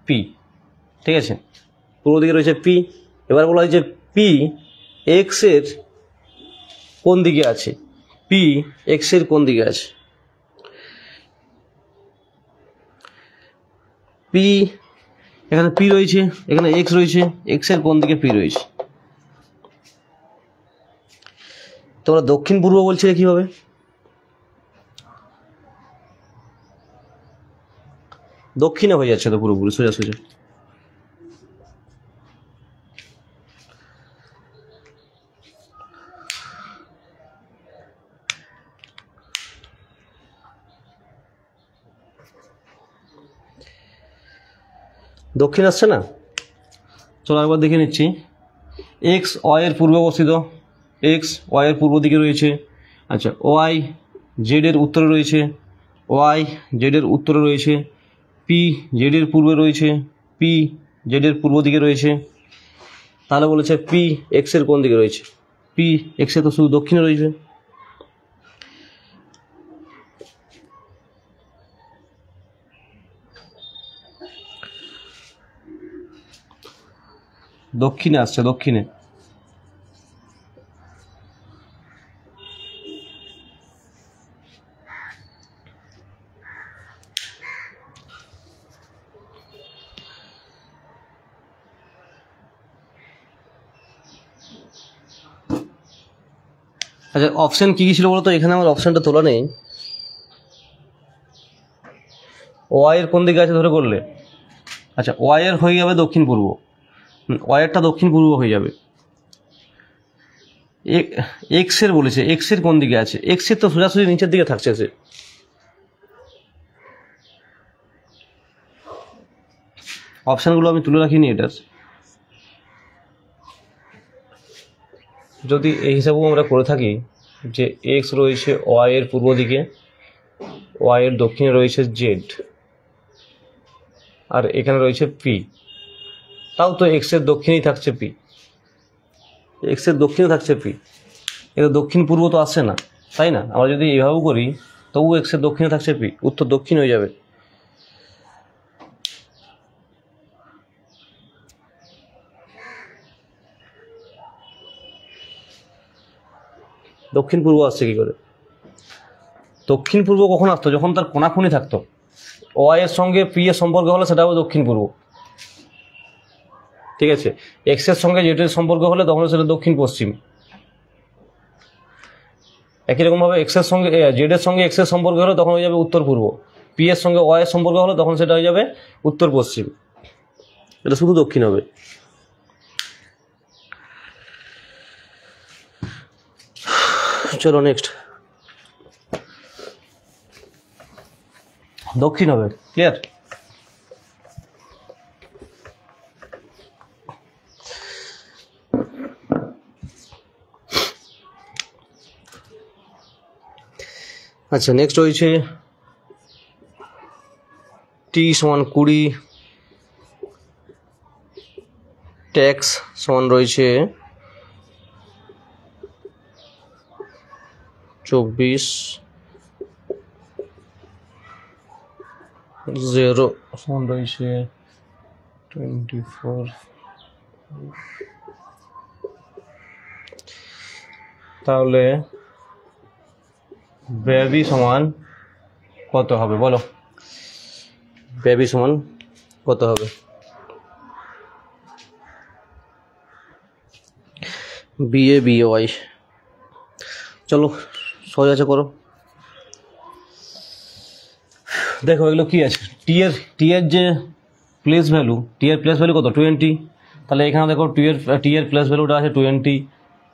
পি, ঠিক আছে, পূর্ব দিকে রয়েছে পি। এবার বলা হয়েছে পি এক্স এর কোন দিকে আছে, পি এক্স এর কোন দিকে আছে, পি এখানে পি রয়েছে, এখানে এক্স রয়েছে, এক্স এর কোন দিকে পি রয়েছে। তোমরা দক্ষিণ পূর্ব বলছিলে কিভাবে, দক্ষিণে হয়ে যাচ্ছে তো পুরোপুরি সোজা সোজা। দক্ষিণ আসছে না, চলো একবার দেখে নিচ্ছি। এক্স ওয়াই এর পূর্বে অবস্থিত, এক্স ওয়াই এর পূর্ব দিকে রয়েছে, আচ্ছা ওয়াই জেড এর উত্তরে রয়েছে, ওয়াই জেড এর উত্তরে রয়েছে, পি জেড এর পূর্বে রয়েছে, পি জেড এর পূর্ব দিকে রয়েছে, তাহলে বলেছে পি এক্স এর কোন দিকে রয়েছে, পি এক্স এর তো শুধু দক্ষিণে রয়েছে, দক্ষিণে আসছে, দক্ষিণে। আচ্ছা অপশন কী কী ছিল বলো তো, এখানে আমার অপশানটা তোলা নেই। ওয়াই এর কোন দিকে আছে ধরে করলে, আচ্ছা ওয়াই এর হয়ে যাবে দক্ষিণ পূর্ব, ওয়াইয়েরটা দক্ষিণ পূর্ব হয়ে যাবে। এক্স এর বলেছে, এক্স এর কোন দিকে আছে, এক্স এর তো সোজাসুজি নিচের দিকে থাকছে সে, অপশানগুলো আমি তুলে রাখিনি এটার, যদি এই হিসাবেও আমরা করে থাকি যে এক্স রয়েছে ওয়াই এর পূর্ব দিকে, ওয়াই এর দক্ষিণে রয়েছে জেড, আর এখানে রয়েছে পি, তাও তো এক্স এর দক্ষিণেই থাকছে পি, এক্স এর দক্ষিণে থাকছে পি, এটা দক্ষিণ পূর্ব তো আসছে না, তাই না, আমরা যদি এইভাবেও করি তবু এক্স এর দক্ষিণে থাকছে পি, উত্তর দক্ষিণ হয়ে যাবে। দক্ষিণ পূর্ব আসছে কি করে, দক্ষিণ পূর্ব কখন আসতো, যখন তার কোনাকুনি থাকতো, ওয়াই এর সঙ্গে পি এর সম্পর্ক হলে সেটা হবে দক্ষিণ পূর্ব, ঠিক আছে, এক্স এর সঙ্গে জেড এর সম্পর্ক হলে তখন সেটা দক্ষিণ পশ্চিম। একই রকমভাবে এক্স এর সঙ্গে জেড এর সঙ্গে এক্স এর সম্পর্ক হলে তখন হয়ে যাবে উত্তর পূর্ব, পি এর সঙ্গে ওয়াই এর সম্পর্ক হলে তখন সেটা হয়ে যাবে উত্তর পশ্চিম, এটা শুধু দক্ষিণ হবে। চলো নেক্সট, দক্ষিণ হবে, ক্লিয়ার। আচ্ছা নেক্সট রয়েছে টি সমান 20, ট্যাক্স সমান রয়েছে 24, 0 সমান রয়েছে 24, তাহলে ব্যবী সমান কত হবে বলো, ব্যবী সমান কত হবে। BABY। চলো সহজ আছে করো। দেখো এগুলো কি আছে, টি এর যে প্লেস ভ্যালু, কত 20। তাহলে এখানে দেখো টি এর প্লেস ভ্যালুটা আছে 20,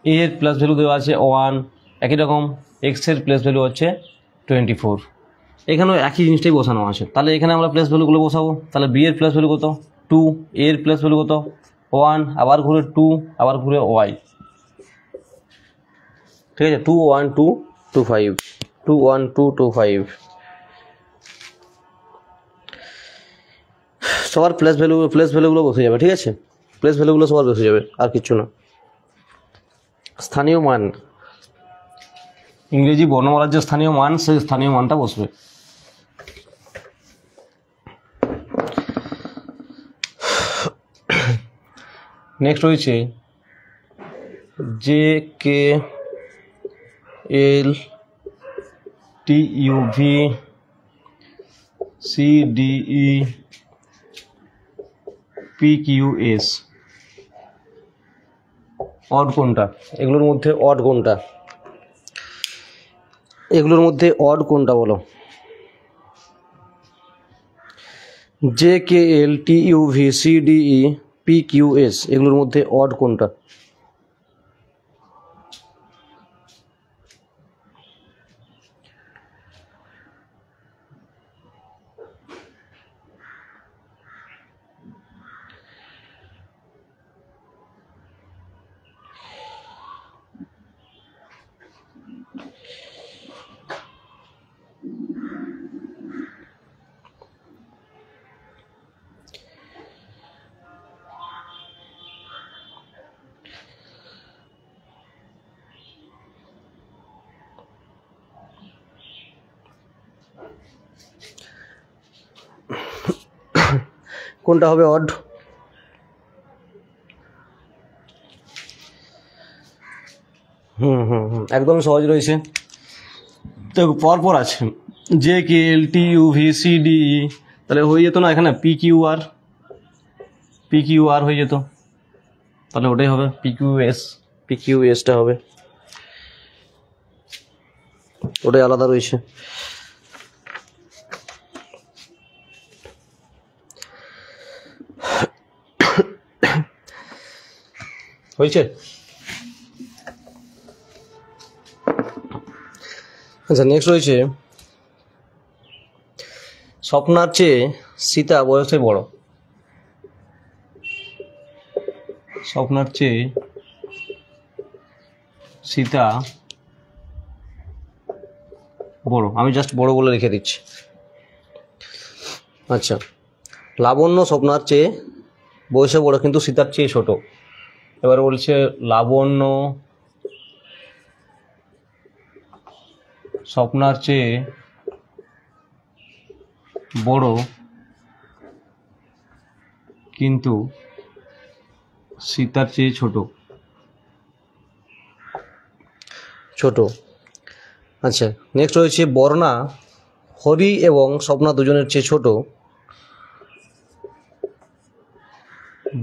এর প্লেস ভ্যালু দেওয়া আছে 1, একই রকম এক্সের প্লেস ভ্যালু হচ্ছে 24। এখানেও একই জিনিসটাই বসানো আছে। তাহলে এখানে আমরা প্লেস ভ্যালুগুলো বসাবো। তাহলে বি এর প্লেস ভ্যালু কত 2, এর প্লেস ভ্যালু কত 1, আবার ঘুরে 2, আবার ঘুরে ওয়াই। ঠিক আছে, 2 1 2 2 5, 2 1 2 2 5। সবার প্লেস ভ্যালুগুলো বসে যাবে। ঠিক আছে, প্লেস ভ্যালুগুলো সবার বসে যাবে, আর কিছু না। স্থানীয় মান, ইংরেজি বর্ণমালার যে স্থানীয় মান, সেই স্থানীয় মানটা বসবে। নেক্সট রয়েছে JKL TUV CDE PQS। Odd কোনটা এগুলোর মধ্যে? অড কোনটা এগুলোর মধ্যে? অড কোনটা বলো? JKL TUV CDE PQS এগুলোর মধ্যে অড কোনটা? কোনটা হবে অড? একদম সহজ রয়েছে। দেখো পরপর আছে JKL TUV CDE, তাহলে হয়ে যেত না এখানে PQR হয়ে যেত, তাহলে ওটাই হবে PQSটা হবে, ওটাই আলাদা রয়েছে। হয়েছে? আচ্ছা, নেক্সট রয়েছে স্বপ্নার চেয়ে সীতা বয়সে বড়। স্বপ্নার চেয়ে সীতা বড়, আমি জাস্ট বড় বলে লিখে দিচ্ছি। আচ্ছা, লাবণ্য স্বপ্নার চেয়ে বয়সে বড় কিন্তু সীতার চেয়ে ছোট। এবার বলছে লাবণ্য স্বপ্নার চেয়ে বড় কিন্তু সীতার চেয়ে ছোট। আচ্ছা, নেক্সট রয়েছে বর্ণা হরি এবং স্বপ্না দুজনের চেয়ে ছোট।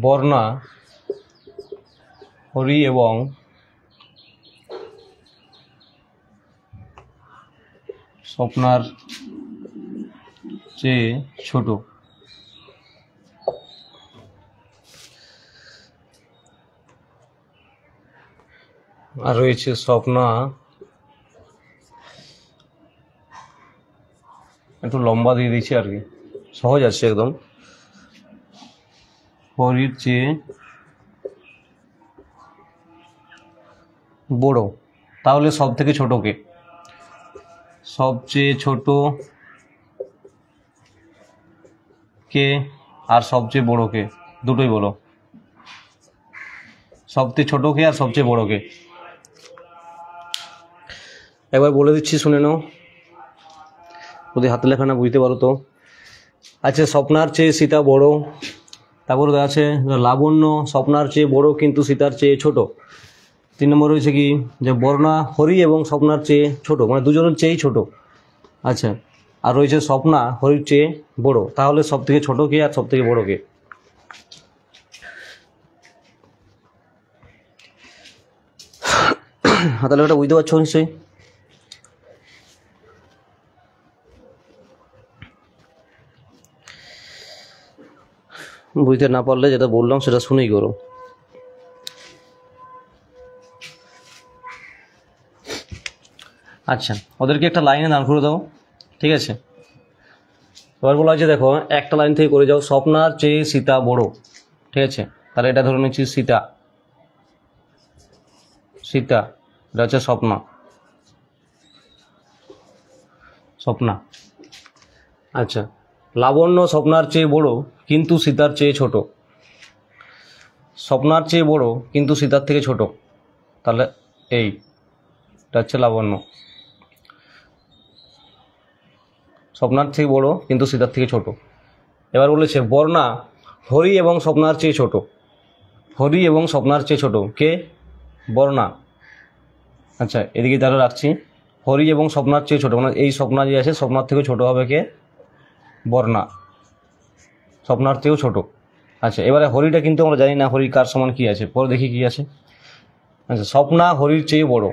বর্ণা হরি এবং স্বপ্নার চেয়ে ছোট। আর রয়েছে স্বপ্না, একটু লম্বা দিয়ে দিচ্ছি আর কি, সহজ আছে একদম। হরির চেয়ে বড়, তাহলে সব থেকে ছোট কে? সবচেয়ে ছোট কে আর সবচেয়ে বড় কে? দুটোই বলো, সবচেয়ে ছোট কে আর সবচেয়ে বড় কে? একবার বলে দিচ্ছি, শুনে নাও, যদি হাতে লেখা না বুঝতে পারো তো। আচ্ছা, স্বপ্নার চেয়ে সীতা বড়, তারপরে আছে লাবণ্য স্বপ্নার চেয়ে বড় কিন্তু সীতার চেয়ে ছোট। 3 নম্বর রয়েছে কি, যে বর্ণা হরি এবং স্বপ্নার চেয়ে ছোট, মানে দুজনের চেয়েই ছোট। আচ্ছা, আর রয়েছে স্বপ্না হরির চেয়ে বড়, তাহলে সব থেকে ছোট কে আর সব থেকে বড় কে? তাহলে ওটা বুঝতে পারছো নিশ্চয়ই। বুঝতে না পারলে যেটা বললাম সেটা শুনেই করো। আচ্ছা, ওদেরকে একটা লাইনে দাঁড় করে দাও, ঠিক আছে। এবার বলা হচ্ছে দেখো, একটা লাইন থেকে করে যাও, স্বপ্নার চেয়ে সীতা বড়, ঠিক আছে। তাহলে এটা ধরে নিচ্ছি সীতা, সীতা এটা হচ্ছে স্বপ্না, স্বপ্না। আচ্ছা, লাবণ্য স্বপ্নার চেয়ে বড় কিন্তু সীতার চেয়ে ছোট, স্বপ্নার চেয়ে বড় কিন্তু সীতার থেকে ছোট, তাহলে এইটা হচ্ছে লাবণ্য। স্বপ্নার থেকে বড় কিন্তু সীতার থেকে ছোট। এবার বলেছে বর্ণা হরি এবং স্বপ্নার চেয়ে ছোট, হরি এবং স্বপ্নার চেয়ে ছোট কে? বর্ণা। আচ্ছা, এদিকে তাহলে রাখছি, হরি এবং স্বপ্নার চেয়ে ছোট, মানে এই স্বপ্না যে আছে স্বপ্নার থেকে ছোট হবে কে? বর্ণা, স্বপ্নার থেকেও ছোট। আচ্ছা, এবারে হরিটা কিন্তু আমরা জানি না হরি কার সমান কি আছে, পরে দেখি কি আছে। আচ্ছা, স্বপ্না হরির চেয়ে বড়,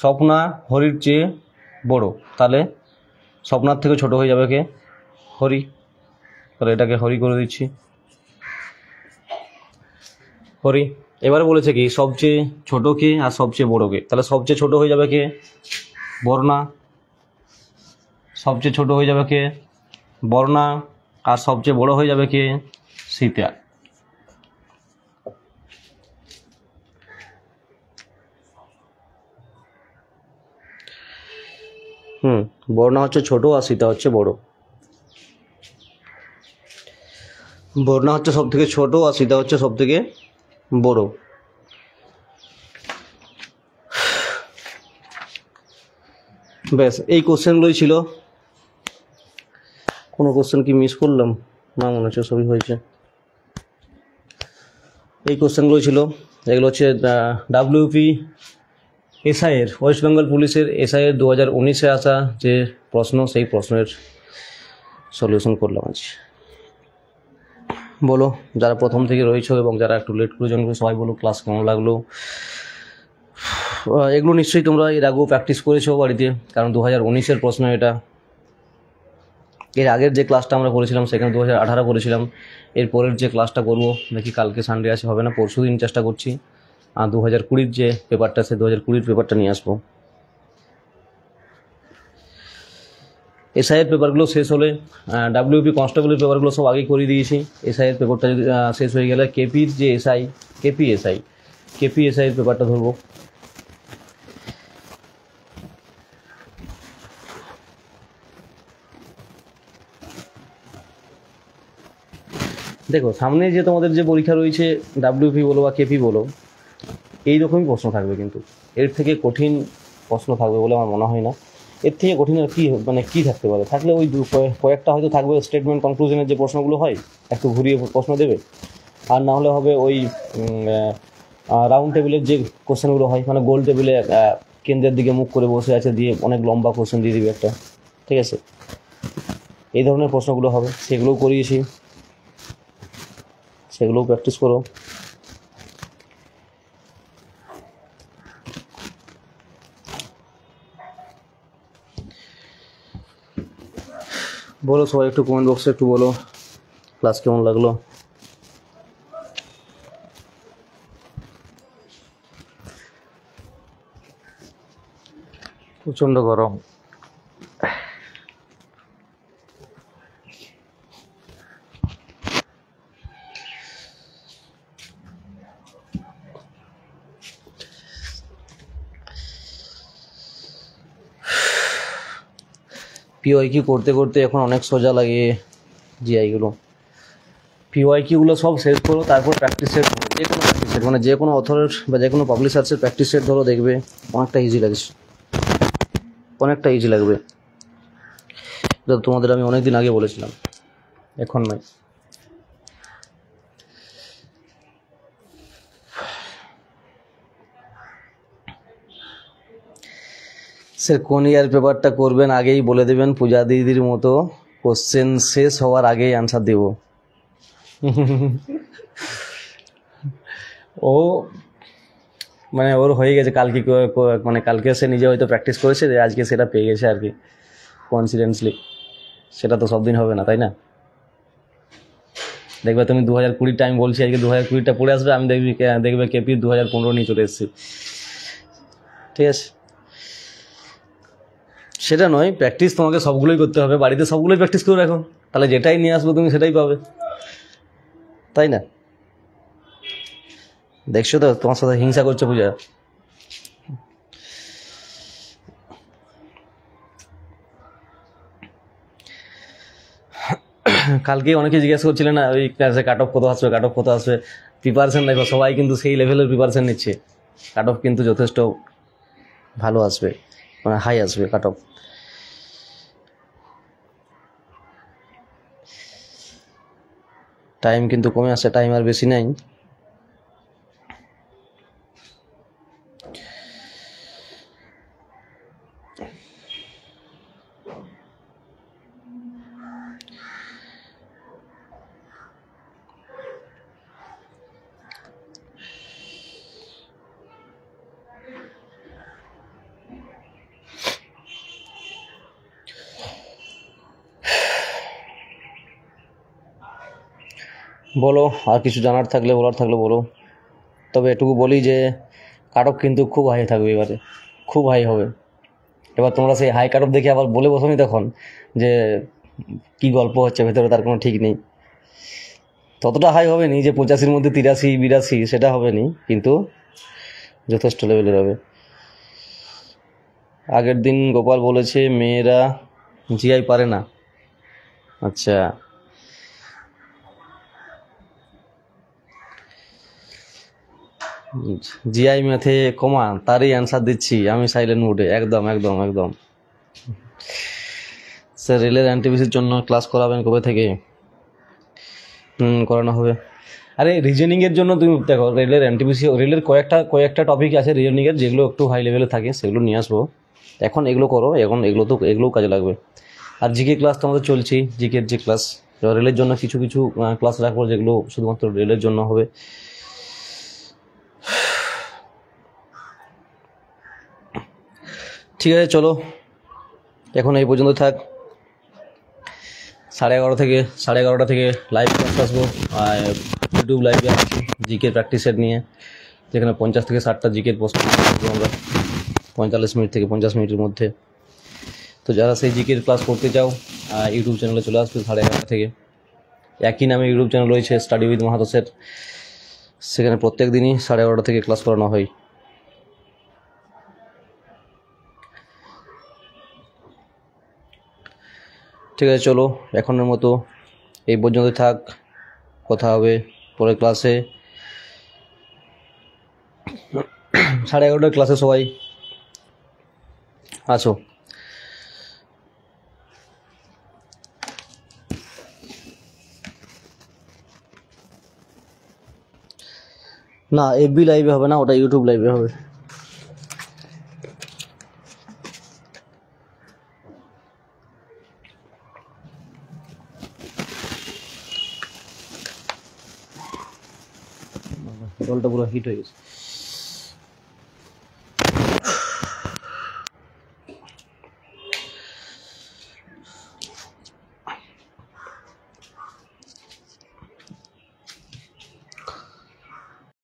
স্বপ্না হরির চেয়ে বড়, তাহলে স্বপ্নার থেকে ছোট হয়ে যাবে কে? হরি। তাহলে এটাকে হরি করে দিচ্ছি, হরি। এবারে বলেছে কি সবচেয়ে ছোট কে আর সবচেয়ে বড় কে, তাহলে সবচেয়ে ছোট হয়ে যাবে কে? বর্ণা। সবচেয়ে ছোট হয়ে যাবে কে? বর্ণা। আর সবচেয়ে বড় হয়ে যাবে কে? সীতা। বর্ণা হচ্ছে ছোট আর সীতা হচ্ছে বড়। বর্ণা হচ্ছে সব থেকে ছোট আর সীতা হচ্ছে সব থেকে বড়। ব্যাস, এই কোশ্চেনগুলোই ছিল। কোনো কোশ্চেন কি মিস করলাম? না, মনে হচ্ছে সবই হয়েছে। এই কোশ্চেনগুলোই ছিল, এগুলো হচ্ছে ডাব্লিউপি এসআইয়ের, ওয়েস্ট বেঙ্গল পুলিশের এসআইয়ের 2019-এ আসা যে প্রশ্ন, সেই প্রশ্নের সলিউশন করলাম আজ। বলো, যারা প্রথম থেকে রয়েছে এবং যারা একটু লেট করে জয়েন করে, সবাই বলো ক্লাস কেমন লাগলো। এগুলো নিশ্চয়ই তোমরা এর আগেও প্র্যাকটিস করেছো বাড়িতে, কারণ 2019-এর প্রশ্ন এটা। এর আগের যে ক্লাসটা আমরা করেছিলাম সেখানে 2018 করেছিলাম। এর পরের যে ক্লাসটা করবো দেখি, কালকে সানডে আছে হবে না, পরশু দিন চেষ্টা করছি। আর 2020 যে পেপারটা আছে 2020 পেপারটা নিয়ে আসবো। এসআইয়ের পেপারগুলো শেষ হলে, ডাব্লিউপি কনস্টেবলের পেপারগুলো সব আগেই করে দিয়েছি। এসআইয়ের পেপারটা যদি শেষ হয়ে গেলে কেপির যে এসআই, কেপি এসআইয়ের পেপারটা ধরবো। দেখো, সামনে যে তোমাদের যে পরীক্ষা রয়েছে, ডাব্লিউপি বলো বা কেপি বলো, এইরকমই প্রশ্ন থাকবে, কিন্তু এর থেকে কঠিন প্রশ্ন থাকবে বলে আমার মনে হয় না। এর থেকে কঠিন আর কি, মানে কী থাকতে পারে? থাকলে ওই কয়েকটা হয়তো থাকবে স্টেটমেন্ট কনক্লুশনের যে প্রশ্নগুলো হয়, একটু ঘুরিয়ে প্রশ্ন দেবে। আর না হলে হবে ওই রাউন্ড টেবিলের যে কোশ্চেনগুলো হয়, মানে গোল টেবিলে কেন্দ্রের দিকে মুখ করে বসে আছে, দিয়ে অনেক লম্বা কোশ্চেন দিয়ে দিবে একটা, ঠিক আছে। এই ধরনের প্রশ্নগুলো হবে, সেগুলোও করিয়েছি, সেগুলোও প্র্যাকটিস করো। বলো সবাই, একটু কমেন্ট বক্সে একটু বলো ক্লাস কেমন লাগলো। প্রচণ্ড গরম। পিওয়াইকিউ করতে করতে এখন অনেক সোজা লাগে জিআইগুলো। পিওয়াইকিউগুলো সব শেষ করো, তারপর প্র্যাকটিস সেট, যে কোনো প্র্যাকটিস সেট, মানে যে কোনো অথরের বা যে কোনো পাবলিশার্সের প্র্যাকটিস সেট ধরো, দেখবে অনেকটা ইজি লাগছে, অনেকটা ইজি লাগবে। এটা তোমাদের আমি অনেক দিন আগে বলেছিলাম, এখন নয়। স্যার কোন ইয়ার পেপারটা করবেন আগেই বলে দেবেন, পূজা দিদির মতো কোশ্চেন শেষ হওয়ার আগেই আনসার দেব। ও মানে ওর হয়ে গেছে কালকে মানে কালকে সে নিজে হয়তো প্র্যাকটিস করেছে যে আজকে সেটা পেয়ে গেছে আর কি কনফিডেন্সলি। সেটা তো সব দিন হবে না, তাই না? দেখবে তুমি 2020 টাইম বলছি, আজকে 2020টা পড়ে আসবে, আমি দেখবে কেপি 2015 নিয়ে চলে এসেছি। ঠিক আছে, সেটা নয়, প্র্যাকটিস তোমাকে সবগুলোই করতে হবে, বাড়িতে সবগুলোই প্র্যাকটিস করে রাখো, তাহলে যেটাই নিয়ে আসবো তুমি সেটাই পাবে, তাই না? দেখছো তো তোমার সাথে হিংসা করছো পূজা। কালকে অনেকে জিজ্ঞেস করছিলেন না ওই ক্লাসে কাট অফ কত আসবে, কাট অফ কত আসবে। প্রিপারেশন দেখো, সবাই কিন্তু সেই লেভেলের প্রিপারেশন নিচ্ছে, কাট অফ কিন্তু যথেষ্ট ভালো আসবে, মানে হাই আসবে কাট অফ। টাইম কিন্তু কমে আসছে, টাইম আর বেশি নাই। বলো, আর কিছু জানার থাকলে বলার থাকলে বলো। তবে এটুকু বলি যে কাট অফ কিন্তু খুব হাই থাকবে এবারে, খুব হাই হবে। এবার তোমরা সেই হাই কাট অফ দেখে আবার বলে বসোনি তখন যে কি গল্প হচ্ছে ভেতরে, তার কোনো ঠিক নেই। ততটা হাই হবে নি যে 85-র মধ্যে 83-82, সেটা হবে নি, কিন্তু যথেষ্ট লেভেলের হবে। আগের দিন গোপাল বলেছে মেয়েরা জিআই পারে না। আচ্ছা, জিআই ম্যাথে কমা, তারই অ্যান্সার দিচ্ছি আমি সাইলেন্ট মুডে, একদম একদম একদম। স্যার রেলের এনটিপিসির জন্য ক্লাস করাবেন কবে থেকে? করানো হবে। আরে রিজনিংয়ের জন্য তুমি দেখো, রেলের এনটিপিসি, রেলের কয়েকটা টপিক আছে রিজনিংয়ের যেগুলো একটু হাই লেভেলে থাকে, সেগুলো নিয়ে আসবো। এখন এগুলো করো, এখন এগুলোও কাজে লাগবে। আর জিকে ক্লাস তো আমাদের চলছেই, জিকের যে ক্লাস, রেলের জন্য কিছু কিছু ক্লাস রাখবো যেগুলো শুধুমাত্র রেলের জন্য হবে। ঠিক আছে, চলো এখন এই পর্যন্ত থাক। 11:30 থেকে লাইভ ক্লাস আসবো, আর ইউটিউব লাইভে আসছি জিকের প্র্যাকটিস সেট নিয়ে, যেখানে 50 থেকে 60টা জিকের পোস্ট করবো আমরা 45 মিনিট থেকে 50 মিনিটের মধ্যে। তো যারা সেই জিকের ক্লাস করতে চাও, ইউটিউব চ্যানেলে চলে আসবে 11:30 থেকে। একই নামে ইউটিউব চ্যানেল রয়েছে, স্টাডি উইথ মহাদসের, সেখানে প্রত্যেক দিনই 11:30 থেকে ক্লাস করানো হয়। ঠিক আছে, চলো এখনের মতো এই পর্যন্ত থাক, কথা হবে পরের ক্লাসে। 11:30 ক্লাসে সবাই আসো। না, এফবি লাইভে হবে না, ওটা ইউটিউব লাইভে হবে। জলটা পুরো হিট হয়ে গেছে।